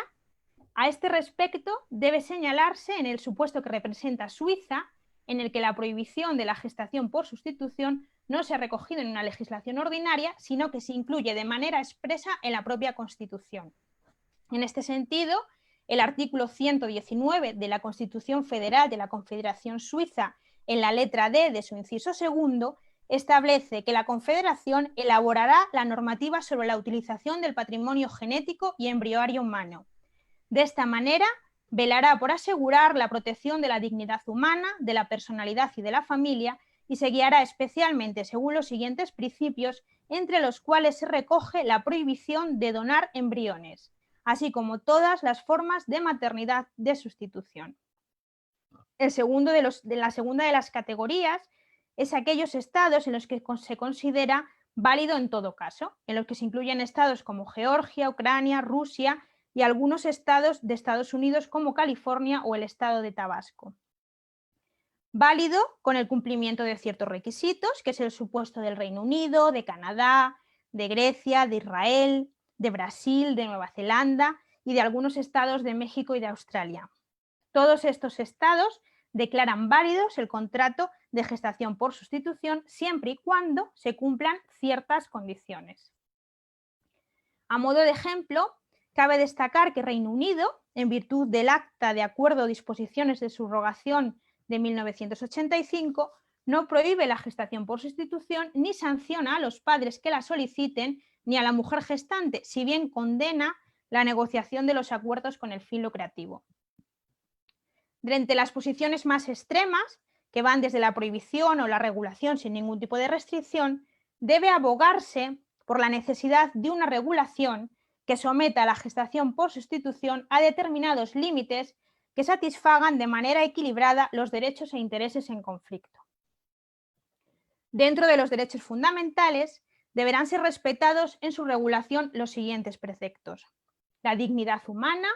A este respecto, debe señalarse en el supuesto que representa Suiza, en el que la prohibición de la gestación por sustitución no se ha recogido en una legislación ordinaria, sino que se incluye de manera expresa en la propia Constitución. En este sentido, el artículo 119 de la Constitución Federal de la Confederación Suiza, en la letra D de su inciso segundo, establece que la Confederación elaborará la normativa sobre la utilización del patrimonio genético y embrionario humano. De esta manera, velará por asegurar la protección de la dignidad humana, de la personalidad y de la familia, y se guiará especialmente según los siguientes principios, entre los cuales se recoge la prohibición de donar embriones, así como todas las formas de maternidad de sustitución. La segunda de las categorías es aquellos estados en los que se considera válido en todo caso, en los que se incluyen estados como Georgia, Ucrania, Rusia y algunos estados de Estados Unidos como California o el estado de Tabasco. Válido con el cumplimiento de ciertos requisitos, que es el supuesto del Reino Unido, de Canadá, de Grecia, de Israel, de Brasil, de Nueva Zelanda y de algunos estados de México y de Australia. Todos estos estados declaran válidos el contrato de gestación por sustitución siempre y cuando se cumplan ciertas condiciones. A modo de ejemplo, cabe destacar que Reino Unido, en virtud del Acta de Acuerdo o Disposiciones de Subrogación de 1985, no prohíbe la gestación por sustitución ni sanciona a los padres que la soliciten ni a la mujer gestante, si bien condena la negociación de los acuerdos con el fin lucrativo. De entre las posiciones más extremas, que van desde la prohibición o la regulación sin ningún tipo de restricción, debe abogarse por la necesidad de una regulación que someta a la gestación por sustitución a determinados límites que satisfagan de manera equilibrada los derechos e intereses en conflicto. Dentro de los derechos fundamentales, deberán ser respetados en su regulación los siguientes preceptos: la dignidad humana,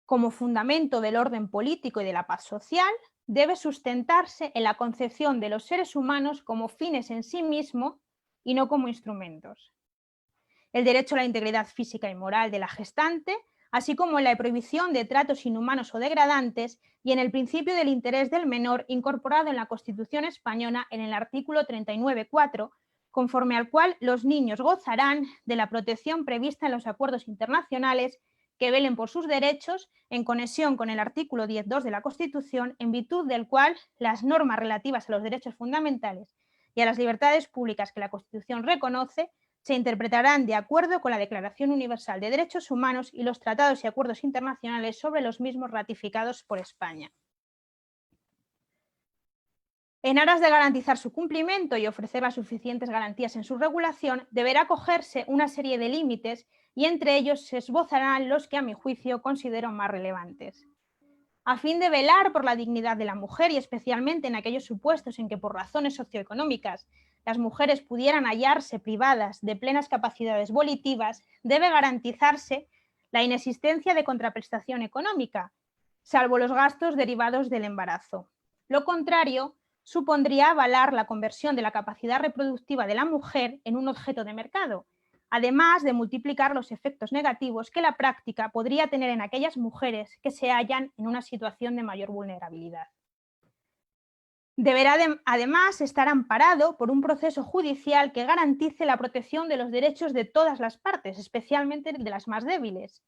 como fundamento del orden político y de la paz social, debe sustentarse en la concepción de los seres humanos como fines en sí mismos y no como instrumentos. El derecho a la integridad física y moral de la gestante, así como en la prohibición de tratos inhumanos o degradantes y en el principio del interés del menor incorporado en la Constitución española en el artículo 39.4, conforme al cual los niños gozarán de la protección prevista en los acuerdos internacionales que velen por sus derechos en conexión con el artículo 10.2 de la Constitución, en virtud del cual las normas relativas a los derechos fundamentales y a las libertades públicas que la Constitución reconoce se interpretarán de acuerdo con la Declaración Universal de Derechos Humanos y los tratados y acuerdos internacionales sobre los mismos ratificados por España. En aras de garantizar su cumplimiento y ofrecer las suficientes garantías en su regulación, deberá acogerse una serie de límites y entre ellos se esbozarán los que a mi juicio considero más relevantes. A fin de velar por la dignidad de la mujer y especialmente en aquellos supuestos en que por razones socioeconómicas las mujeres pudieran hallarse privadas de plenas capacidades volitivas, debe garantizarse la inexistencia de contraprestación económica, salvo los gastos derivados del embarazo. Lo contrario supondría avalar la conversión de la capacidad reproductiva de la mujer en un objeto de mercado, además de multiplicar los efectos negativos que la práctica podría tener en aquellas mujeres que se hallan en una situación de mayor vulnerabilidad. Deberá además estar amparado por un proceso judicial que garantice la protección de los derechos de todas las partes, especialmente de las más débiles.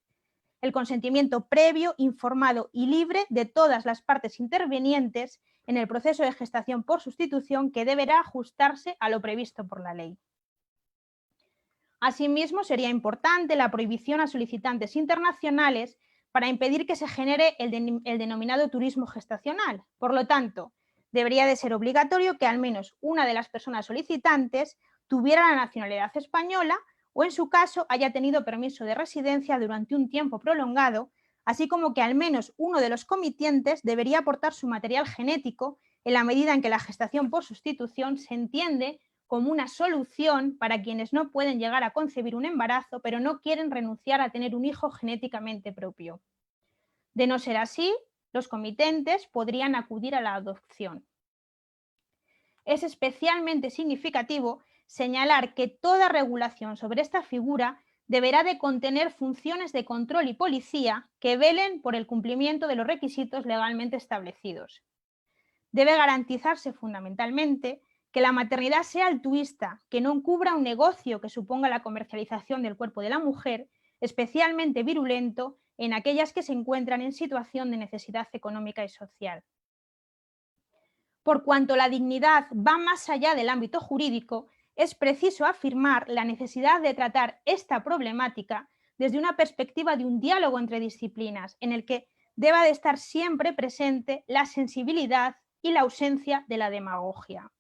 El consentimiento previo, informado y libre de todas las partes intervinientes en el proceso de gestación por sustitución, que deberá ajustarse a lo previsto por la ley. Asimismo, sería importante la prohibición a solicitantes internacionales para impedir que se genere el denominado turismo gestacional. Por lo tanto, debería de ser obligatorio que al menos una de las personas solicitantes tuviera la nacionalidad española o, en su caso, haya tenido permiso de residencia durante un tiempo prolongado, así como que al menos uno de los comitientes debería aportar su material genético en la medida en que la gestación por sustitución se entiende como una solución para quienes no pueden llegar a concebir un embarazo, pero no quieren renunciar a tener un hijo genéticamente propio. De no ser así, los comitentes podrían acudir a la adopción. Es especialmente significativo señalar que toda regulación sobre esta figura deberá de contener funciones de control y policía que velen por el cumplimiento de los requisitos legalmente establecidos. Debe garantizarse fundamentalmente que la maternidad sea altruista, que no encubra un negocio que suponga la comercialización del cuerpo de la mujer, especialmente virulento en aquellas que se encuentran en situación de necesidad económica y social. Por cuanto la dignidad va más allá del ámbito jurídico, es preciso afirmar la necesidad de tratar esta problemática desde una perspectiva de un diálogo entre disciplinas, en el que deba de estar siempre presente la sensibilidad y la ausencia de la demagogia.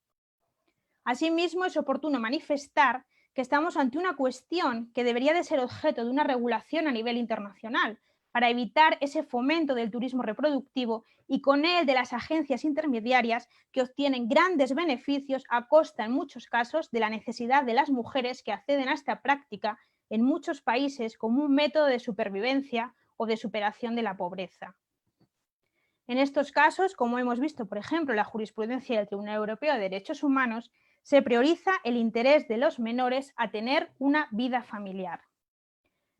Asimismo, es oportuno manifestar que estamos ante una cuestión que debería de ser objeto de una regulación a nivel internacional, para evitar ese fomento del turismo reproductivo y con él de las agencias intermediarias que obtienen grandes beneficios a costa, en muchos casos, de la necesidad de las mujeres que acceden a esta práctica en muchos países como un método de supervivencia o de superación de la pobreza. En estos casos, como hemos visto, por ejemplo, en la jurisprudencia del Tribunal Europeo de Derechos Humanos, se prioriza el interés de los menores a tener una vida familiar.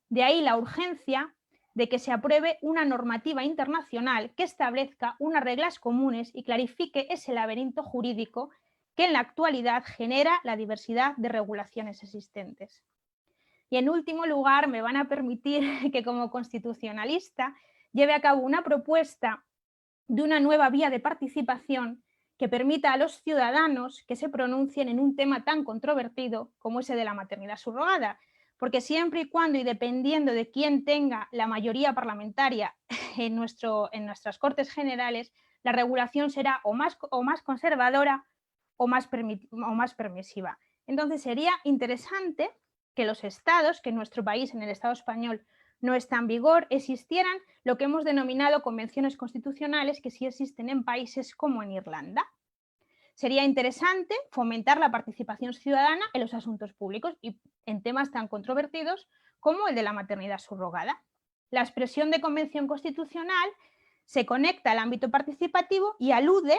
De ahí la urgencia de que se apruebe una normativa internacional que establezca unas reglas comunes y clarifique ese laberinto jurídico que en la actualidad genera la diversidad de regulaciones existentes. Y en último lugar, me van a permitir que como constitucionalista lleve a cabo una propuesta de una nueva vía de participación que permita a los ciudadanos que se pronuncien en un tema tan controvertido como ese de la maternidad subrogada, porque siempre y cuando y dependiendo de quién tenga la mayoría parlamentaria en nuestras Cortes Generales, la regulación será o más conservadora o más permisiva. Entonces sería interesante que los estados, que en nuestro país, en el Estado español, no está en vigor, existieran lo que hemos denominado convenciones constitucionales que sí existen en países como en Irlanda. Sería interesante fomentar la participación ciudadana en los asuntos públicos y en temas tan controvertidos como el de la maternidad subrogada. La expresión de convención constitucional se conecta al ámbito participativo y alude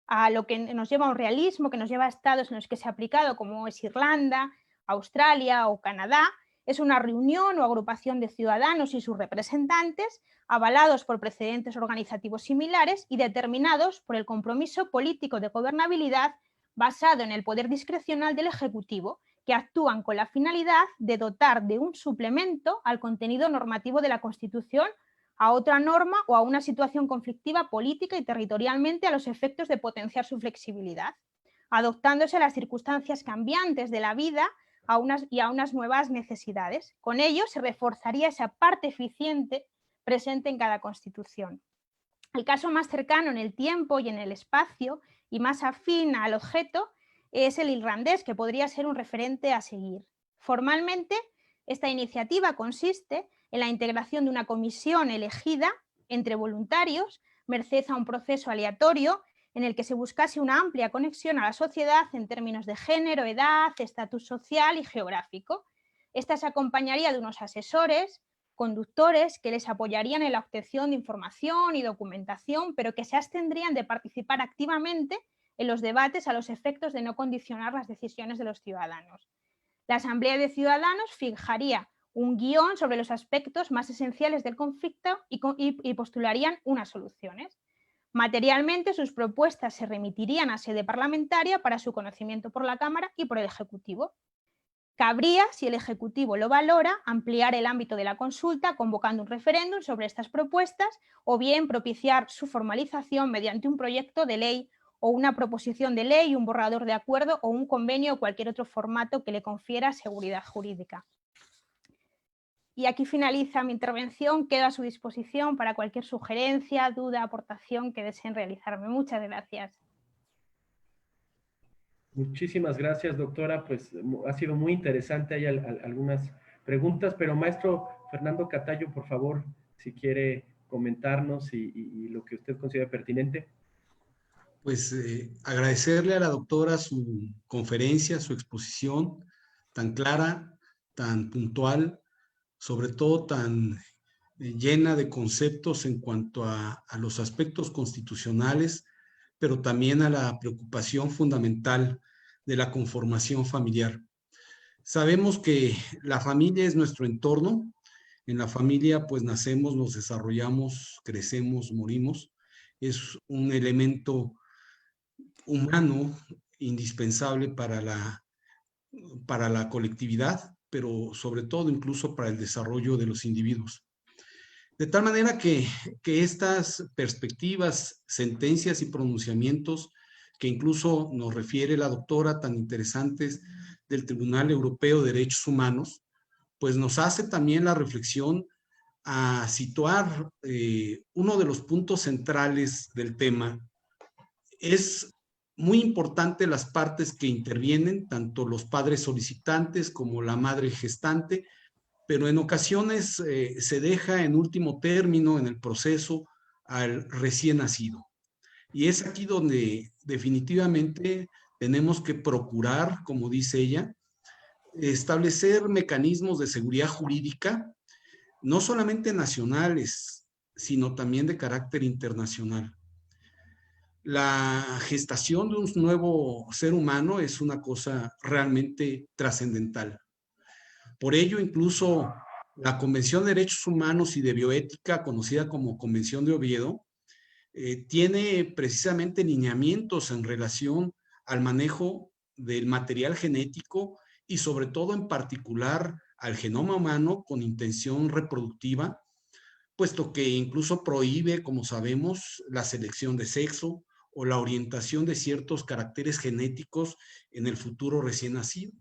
a lo que nos lleva a un realismo, que nos lleva a estados en los que se ha aplicado, como es Irlanda, Australia o Canadá. Es una reunión o agrupación de ciudadanos y sus representantes avalados por precedentes organizativos similares y determinados por el compromiso político de gobernabilidad basado en el poder discrecional del Ejecutivo, que actúan con la finalidad de dotar de un suplemento al contenido normativo de la Constitución, a otra norma o a una situación conflictiva política y territorialmente a los efectos de potenciar su flexibilidad, adoptándose a las circunstancias cambiantes de la vida a unas nuevas necesidades. Con ello se reforzaría esa parte eficiente presente en cada Constitución. El caso más cercano en el tiempo y en el espacio y más afín al objeto es el irlandés, que podría ser un referente a seguir. Formalmente, esta iniciativa consiste en la integración de una comisión elegida entre voluntarios, merced a un proceso aleatorio en el que se buscase una amplia conexión a la sociedad en términos de género, edad, estatus social y geográfico. Esta se acompañaría de unos asesores, conductores que les apoyarían en la obtención de información y documentación, pero que se abstendrían de participar activamente en los debates a los efectos de no condicionar las decisiones de los ciudadanos. La Asamblea de Ciudadanos fijaría un guión sobre los aspectos más esenciales del conflicto y postularían unas soluciones. Materialmente, sus propuestas se remitirían a sede parlamentaria para su conocimiento por la Cámara y por el Ejecutivo. Cabría, si el Ejecutivo lo valora, ampliar el ámbito de la consulta convocando un referéndum sobre estas propuestas o bien propiciar su formalización mediante un proyecto de ley o una proposición de ley, un borrador de acuerdo o un convenio o cualquier otro formato que le confiera seguridad jurídica. Y aquí finaliza mi intervención, quedo a su disposición para cualquier sugerencia, duda, aportación que deseen realizarme. Muchas gracias. Muchísimas gracias, doctora. Pues ha sido muy interesante. Hay algunas preguntas, pero maestro Fernando Catayo, por favor, si quiere comentarnos y lo que usted considera pertinente. Pues agradecerle a la doctora su conferencia, su exposición tan clara, tan puntual, sobre todo tan llena de conceptos en cuanto a los aspectos constitucionales, pero también a la preocupación fundamental de la conformación familiar. Sabemos que la familia es nuestro entorno. En la familia, pues nacemos, nos desarrollamos, crecemos, morimos. Es un elemento humano indispensable para la colectividad, pero sobre todo incluso para el desarrollo de los individuos. De tal manera que estas perspectivas, sentencias y pronunciamientos que incluso nos refiere la doctora, tan interesantes, del Tribunal Europeo de Derechos Humanos, pues nos hace también la reflexión a situar uno de los puntos centrales del tema. Es muy importante las partes que intervienen, tanto los padres solicitantes como la madre gestante, pero en ocasiones se deja en último término en el proceso al recién nacido. Y es aquí donde definitivamente tenemos que procurar, como dice ella, establecer mecanismos de seguridad jurídica, no solamente nacionales, sino también de carácter internacional. La gestación de un nuevo ser humano es una cosa realmente trascendental. Por ello, incluso la Convención de Derechos Humanos y de Bioética, conocida como Convención de Oviedo, tiene precisamente lineamientos en relación al manejo del material genético y sobre todo en particular al genoma humano con intención reproductiva, puesto que incluso prohíbe, como sabemos, la selección de sexo o la orientación de ciertos caracteres genéticos en el futuro recién nacido.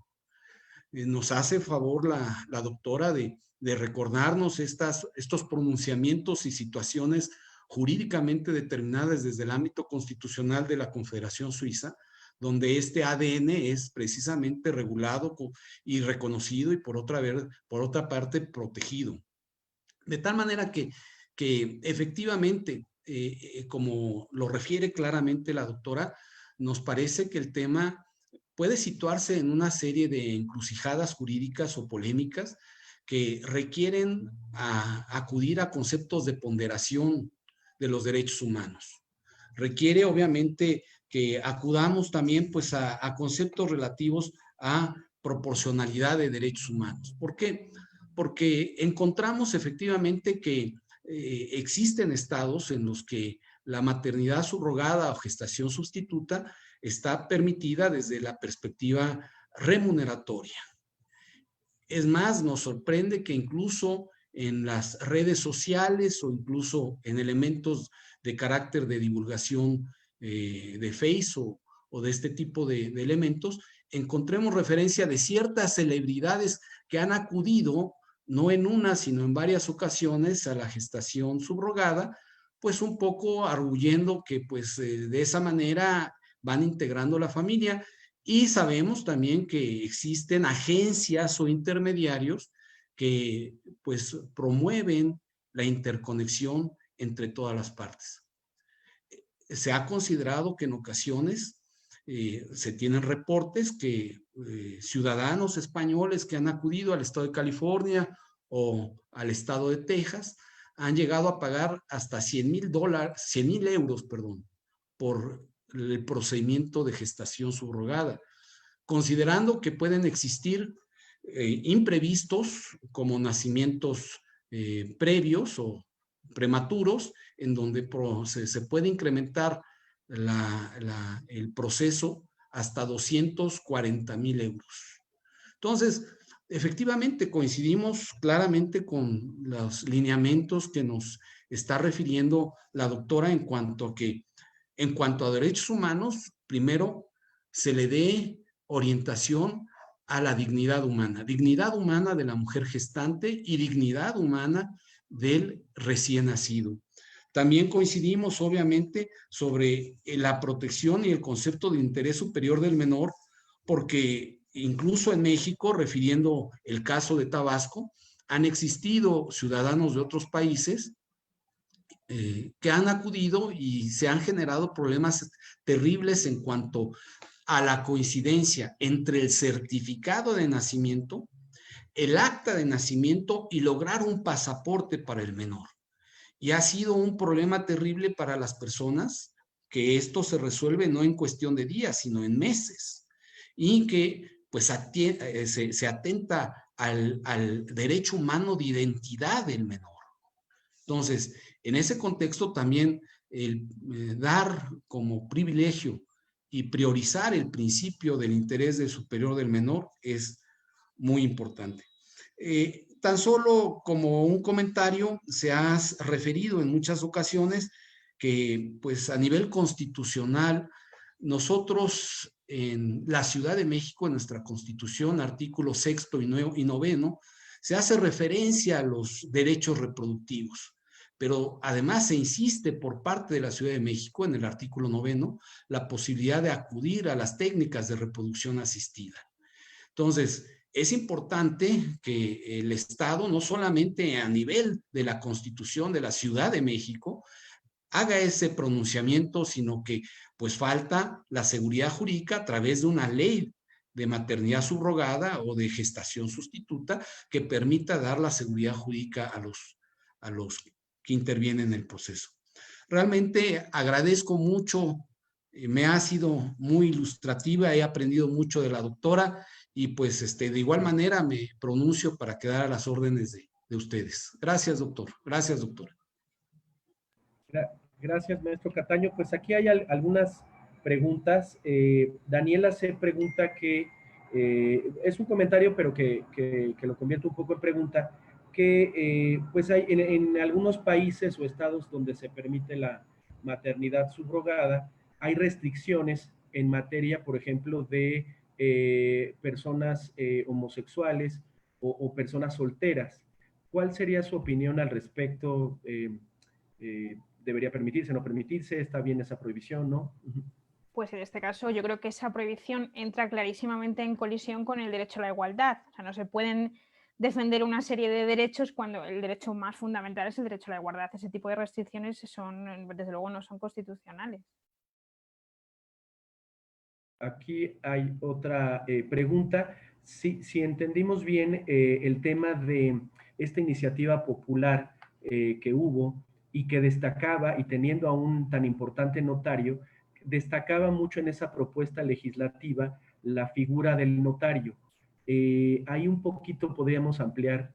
Nos hace favor la doctora de recordarnos estos pronunciamientos y situaciones jurídicamente determinadas desde el ámbito constitucional de la Confederación Suiza, donde este ADN es precisamente regulado y reconocido y por otra parte protegido. De tal manera que efectivamente, como lo refiere claramente la doctora, nos parece que el tema puede situarse en una serie de encrucijadas jurídicas o polémicas que requieren acudir a conceptos de ponderación de los derechos humanos. Requiere, obviamente, que acudamos también pues, a conceptos relativos a proporcionalidad de derechos humanos. ¿Por qué? Porque encontramos efectivamente que existen estados en los que la maternidad subrogada o gestación sustituta está permitida desde la perspectiva remuneratoria. Es más, nos sorprende que incluso en las redes sociales o incluso en elementos de carácter de divulgación de Face o de este tipo de elementos, encontremos referencia de ciertas celebridades que han acudido, no en una, sino en varias ocasiones, a la gestación subrogada, pues un poco arguyendo que pues de esa manera van integrando la familia. Y sabemos también que existen agencias o intermediarios que pues promueven la interconexión entre todas las partes. Se ha considerado que en ocasiones se tienen reportes que ciudadanos españoles que han acudido al estado de California o al estado de Texas han llegado a pagar hasta 100,000 euros, por el procedimiento de gestación subrogada, considerando que pueden existir imprevistos como nacimientos previos o prematuros, en donde se puede incrementar el proceso hasta 240,000 euros. Entonces, efectivamente, coincidimos claramente con los lineamientos que nos está refiriendo la doctora en cuanto a derechos humanos, primero se le dé orientación a la dignidad humana de la mujer gestante y dignidad humana del recién nacido. También coincidimos, obviamente, sobre la protección y el concepto de interés superior del menor, porque incluso en México, refiriendo el caso de Tabasco, han existido ciudadanos de otros países que han acudido y se han generado problemas terribles en cuanto a la coincidencia entre el certificado de nacimiento, el acta de nacimiento y lograr un pasaporte para el menor. Y ha sido un problema terrible para las personas, que esto se resuelve no en cuestión de días, sino en meses. Y que pues se atenta al derecho humano de identidad del menor. Entonces, en ese contexto también el dar como privilegio y priorizar el principio del interés superior del menor es muy importante. Tan solo como un comentario, se ha referido en muchas ocasiones que pues a nivel constitucional, nosotros en la Ciudad de México, en nuestra Constitución, artículo 6º y 9º, se hace referencia a los derechos reproductivos. Pero además se insiste por parte de la Ciudad de México, en el artículo 9º, la posibilidad de acudir a las técnicas de reproducción asistida. Entonces, es importante que el Estado, no solamente a nivel de la Constitución de la Ciudad de México, haga ese pronunciamiento, sino que pues falta la seguridad jurídica a través de una ley de maternidad subrogada o de gestación sustituta que permita dar la seguridad jurídica a los que intervienen en el proceso. Realmente agradezco mucho, me ha sido muy ilustrativa, he aprendido mucho de la doctora y pues de igual manera me pronuncio para quedar a las órdenes de ustedes. Gracias, doctor. Gracias, doctora. Gracias, maestro Cataño. Pues aquí hay algunas preguntas. Daniela se pregunta que, es un comentario, pero que lo convierto un poco en pregunta, que pues hay en algunos países o estados donde se permite la maternidad subrogada, hay restricciones en materia, por ejemplo, de personas homosexuales o personas solteras. ¿Cuál sería su opinión al respecto? ¿Debería permitirse, no permitirse? ¿Está bien esa prohibición, no? Pues en este caso yo creo que esa prohibición entra clarísimamente en colisión con el derecho a la igualdad. O sea, no se pueden defender una serie de derechos cuando el derecho más fundamental es el derecho a la igualdad. Ese tipo de restricciones desde luego no son constitucionales. Aquí hay otra pregunta. Si entendimos bien el tema de esta iniciativa popular que hubo y que destacaba, y teniendo a un tan importante notario, destacaba mucho en esa propuesta legislativa la figura del notario. Ahí un poquito podríamos ampliar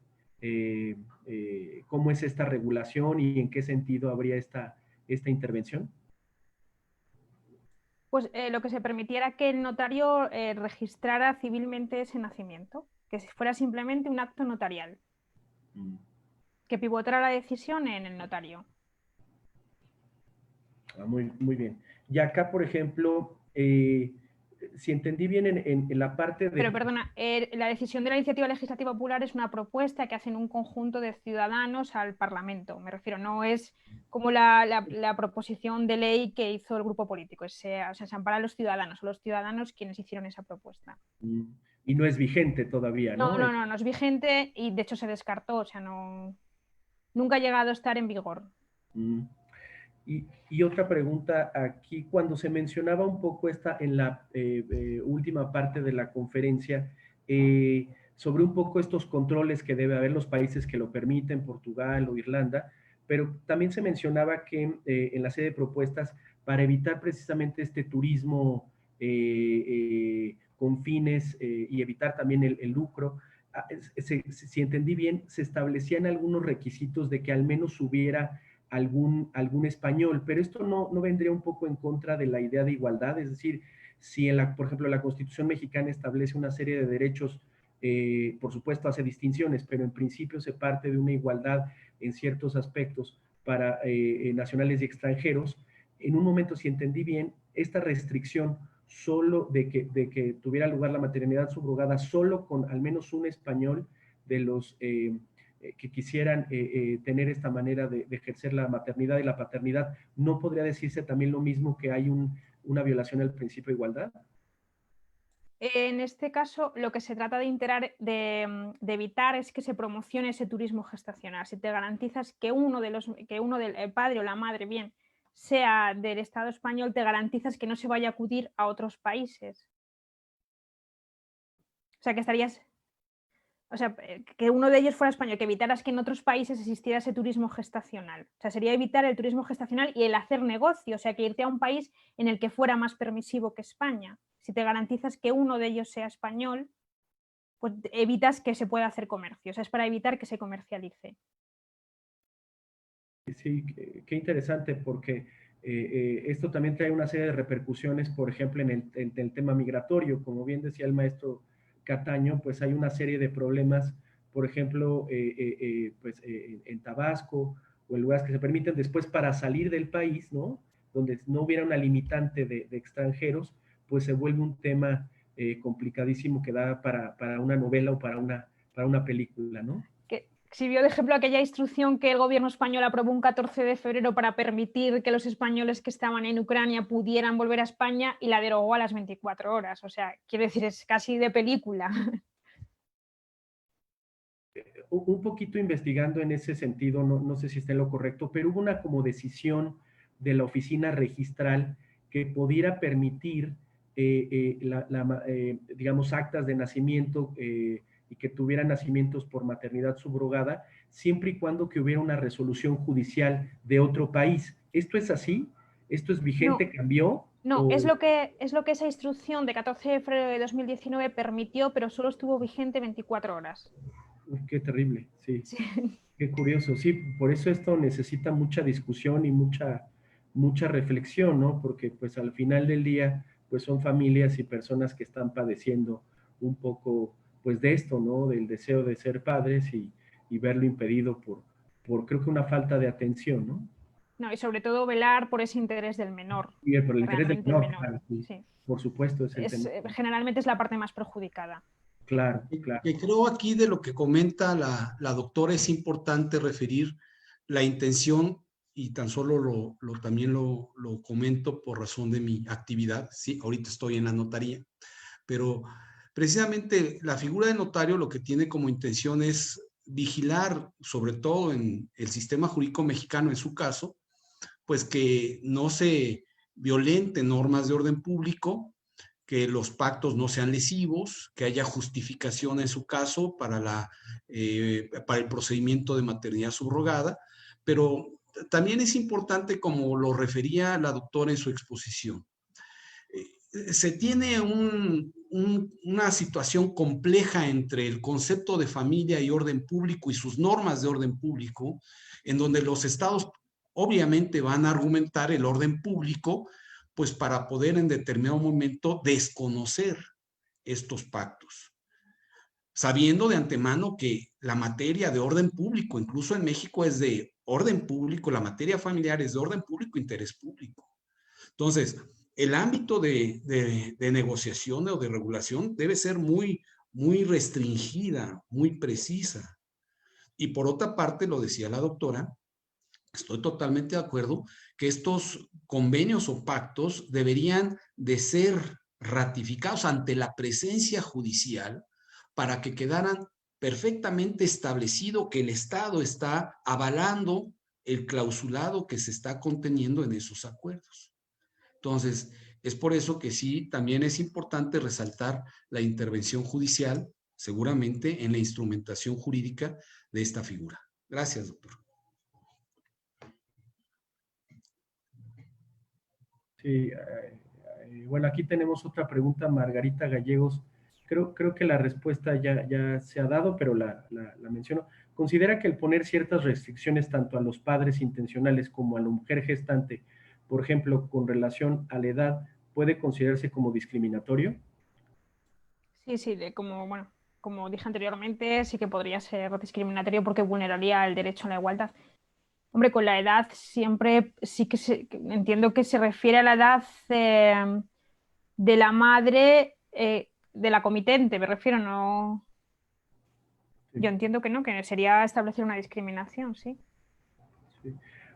cómo es esta regulación y en qué sentido habría esta intervención. Pues lo que se permitiera que el notario registrara civilmente ese nacimiento, que fuera simplemente un acto notarial, que pivotara la decisión en el notario. Muy, muy bien. Y acá, por ejemplo, si entendí bien en la parte de... Pero perdona, la decisión de la iniciativa legislativa popular es una propuesta que hacen un conjunto de ciudadanos al Parlamento. Me refiero, no es como la proposición de ley que hizo el grupo político. O sea, se ampara a los ciudadanos quienes hicieron esa propuesta. Y no es vigente todavía, ¿no? No es vigente y de hecho se descartó. O sea, nunca ha llegado a estar en vigor. Y otra pregunta aquí, cuando se mencionaba un poco en la última parte de la conferencia, sobre un poco estos controles que debe haber los países que lo permiten, Portugal o Irlanda, pero también se mencionaba que en la serie de propuestas, para evitar precisamente este turismo con fines y evitar también el lucro, si entendí bien, se establecían algunos requisitos de que al menos hubiera algún español, pero esto no vendría un poco en contra de la idea de igualdad, es decir, si por ejemplo la Constitución mexicana establece una serie de derechos, por supuesto hace distinciones, pero en principio se parte de una igualdad en ciertos aspectos para nacionales y extranjeros. En un momento, si entendí bien, esta restricción solo de que tuviera lugar la maternidad subrogada solo con al menos un español de los que quisieran tener esta manera de ejercer la maternidad y la paternidad, ¿no podría decirse también lo mismo que hay una violación al principio de igualdad? En este caso, lo que se trata de evitar es que se promocione ese turismo gestacional. Si te garantizas que el padre o la madre, bien, sea del Estado español, te garantizas que no se vaya a acudir a otros países. O sea, que uno de ellos fuera español, que evitaras que en otros países existiera ese turismo gestacional. O sea, sería evitar el turismo gestacional y el hacer negocio, o sea, que irte a un país en el que fuera más permisivo que España. si te garantizas que uno de ellos sea español, pues evitas que se pueda hacer comercio, o sea, es para evitar que se comercialice. Sí, qué interesante, porque esto también trae una serie de repercusiones, por ejemplo, en el tema migratorio. Como bien decía el maestro Cataño, pues hay una serie de problemas, por ejemplo, pues, en Tabasco o en lugares que se permiten después para salir del país, ¿no? Donde no hubiera una limitante de extranjeros, pues se vuelve un tema complicadísimo que da para una novela o para una película, ¿no? Que sirvió de ejemplo aquella instrucción que el gobierno español aprobó un 14 de febrero para permitir que los españoles que estaban en Ucrania pudieran volver a España y la derogó a las 24 horas. O sea, quiero decir, es casi de película. Un poquito investigando en ese sentido, no sé si está en lo correcto, pero hubo una como decisión de la oficina registral que pudiera permitir, digamos, actas de nacimiento y que tuvieran nacimientos por maternidad subrogada, siempre y cuando que hubiera una resolución judicial de otro país. ¿Esto es así? ¿Esto es vigente? No. ¿Cambió? No, ¿O... es lo que esa instrucción de 14 de febrero de 2019 permitió, pero solo estuvo vigente 24 horas. Qué terrible, sí. Sí. Qué curioso, sí, por eso esto necesita mucha discusión y mucha reflexión, ¿no? Porque pues al final del día, pues son familias y personas que están padeciendo un poco, pues de esto, ¿no? Del deseo de ser padres y verlo impedido por creo que una falta de atención, ¿no? No, y sobre todo velar por ese interés del menor. Y por el interés del Realmente el menor, menor, claro, sí, sí. por supuesto, es el tema. Generalmente es la parte más perjudicada. Claro, claro. Que creo aquí de lo que comenta la doctora es importante referir la intención y tan solo también lo comento por razón de mi actividad. Sí, ahorita estoy en la notaría, pero precisamente la figura de notario lo que tiene como intención es vigilar, sobre todo en el sistema jurídico mexicano en su caso, pues que no se violenten normas de orden público, que los pactos no sean lesivos, que haya justificación en su caso para el procedimiento de maternidad subrogada, pero también es importante, como lo refería la doctora en su exposición, se tiene una situación compleja entre el concepto de familia y orden público y sus normas de orden público, en donde los estados obviamente van a argumentar el orden público, pues para poder en determinado momento desconocer estos pactos, sabiendo de antemano que la materia de orden público, incluso en México es de orden público, la materia familiar es de orden público, interés público. Entonces, el ámbito de negociación o de regulación debe ser muy restringida, muy precisa. Y por otra parte, lo decía la doctora, estoy totalmente de acuerdo que estos convenios o pactos deberían de ser ratificados ante la presencia judicial para que quedaran perfectamente establecido que el Estado está avalando el clausulado que se está conteniendo en esos acuerdos. Entonces, es por eso que sí, también es importante resaltar la intervención judicial, seguramente en la instrumentación jurídica de esta figura. Gracias, doctor. Sí, bueno, aquí tenemos otra pregunta, Margarita Gallegos. Creo que la respuesta ya se ha dado, pero la menciono. ¿Considera que el poner ciertas restricciones tanto a los padres intencionales como a la mujer gestante, por ejemplo, con relación a la edad, puede considerarse como discriminatorio? Sí, como dije anteriormente, sí que podría ser discriminatorio porque vulneraría el derecho a la igualdad. Hombre, con la edad siempre sí que entiendo que se refiere a la edad de la madre de la comitente, me refiero, no. Sí, Yo entiendo que no, que sería establecer una discriminación, sí. sí.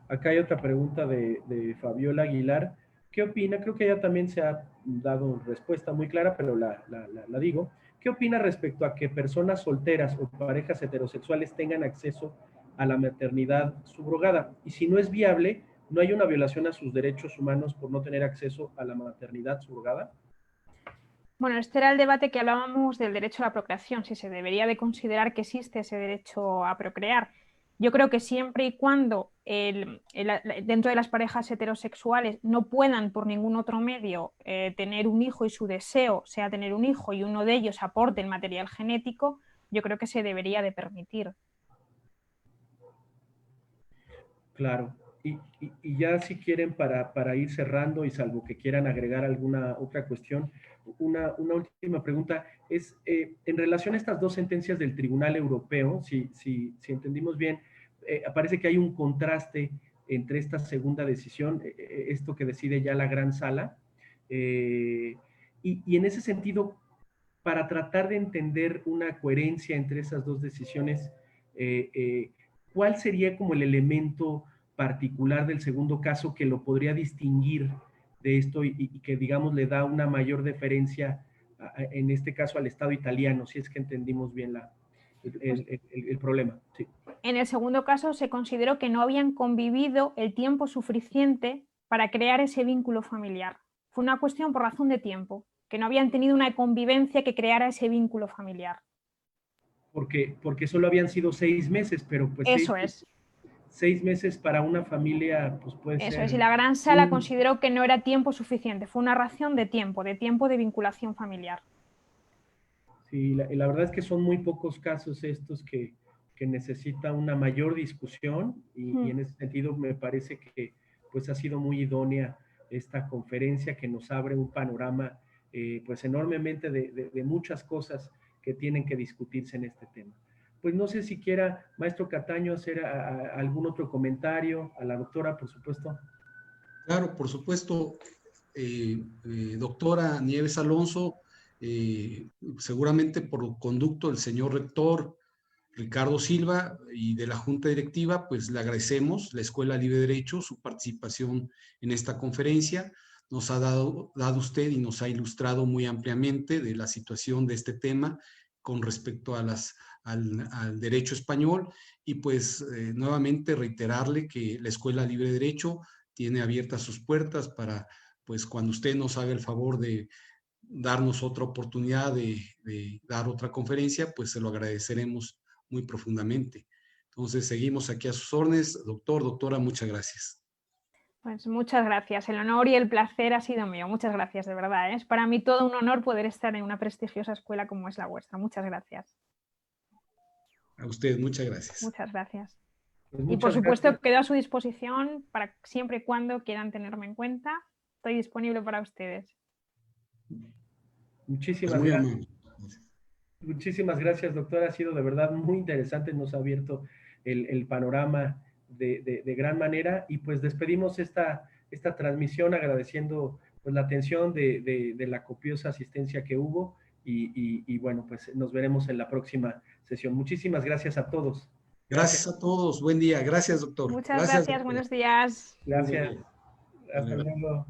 Acá hay otra pregunta de Fabiola Aguilar. ¿Qué opina? Creo que ella también se ha dado respuesta muy clara, pero la digo. ¿Qué opina respecto a que personas solteras o parejas heterosexuales tengan acceso a la maternidad subrogada? Y si no es viable, ¿no hay una violación a sus derechos humanos por no tener acceso a la maternidad subrogada? Bueno, este era el debate que hablábamos del derecho a la procreación, si se debería de considerar que existe ese derecho a procrear. Yo creo que siempre y cuando dentro de las parejas heterosexuales no puedan por ningún otro medio tener un hijo y su deseo sea tener un hijo y uno de ellos aporte el material genético, yo creo que se debería de permitir. Claro. Y ya si quieren, para ir cerrando y salvo que quieran agregar alguna otra cuestión, una última pregunta es, en relación a estas dos sentencias del Tribunal Europeo, si entendimos bien, parece que hay un contraste entre esta segunda decisión, esto que decide ya la Gran Sala, y en ese sentido, para tratar de entender una coherencia entre esas dos decisiones, ¿cuál sería como el elemento particular del segundo caso que lo podría distinguir de esto y que, digamos, le da una mayor deferencia, en este caso, al Estado italiano, si es que entendimos bien el problema? Sí. En el segundo caso se consideró que no habían convivido el tiempo suficiente para crear ese vínculo familiar. Fue una cuestión por razón de tiempo, que no habían tenido una convivencia que creara ese vínculo familiar. Porque solo habían sido 6 meses, pero pues Eso es. 6 meses para una familia, pues puede Eso ser... es, y la Gran Sala consideró que no era tiempo suficiente, fue una ración de tiempo de vinculación familiar. Sí, la verdad es que son muy pocos casos estos que necesita una mayor discusión y en ese sentido me parece que pues ha sido muy idónea esta conferencia que nos abre un panorama pues enormemente de muchas cosas que tienen que discutirse en este tema. Pues no sé si quiera, maestro Cataño, hacer algún otro comentario, a la doctora, por supuesto. Claro, por supuesto, doctora Nieves Alonso, seguramente por conducto del señor rector Ricardo Silva y de la Junta Directiva, pues le agradecemos la Escuela Libre de Derecho su participación en esta conferencia. Nos ha dado usted y nos ha ilustrado muy ampliamente de la situación de este tema con respecto a al derecho español y pues nuevamente reiterarle que la Escuela Libre de Derecho tiene abiertas sus puertas para, pues cuando usted nos haga el favor de darnos otra oportunidad de dar otra conferencia, pues se lo agradeceremos muy profundamente. Entonces, seguimos aquí a sus órdenes. Doctora, muchas gracias. Pues muchas gracias. El honor y el placer ha sido mío. Muchas gracias, de verdad. Es para mí todo un honor poder estar en una prestigiosa escuela como es la vuestra. Muchas gracias. A usted, muchas gracias. Muchas gracias. Pues y por supuesto gracias. quedo a su disposición para siempre y cuando quieran tenerme en cuenta. Estoy disponible para ustedes. Muchísimas gracias. Muchísimas gracias, doctora. Ha sido de verdad muy interesante. Nos ha abierto el panorama de gran manera. Y pues despedimos esta transmisión agradeciendo pues, la atención de la copiosa asistencia que hubo. Y bueno, pues nos veremos en la próxima sesión. Muchísimas gracias a todos. Gracias a todos. Buen día. Gracias, doctor. Muchas gracias. Buenos días. Gracias. Hasta luego.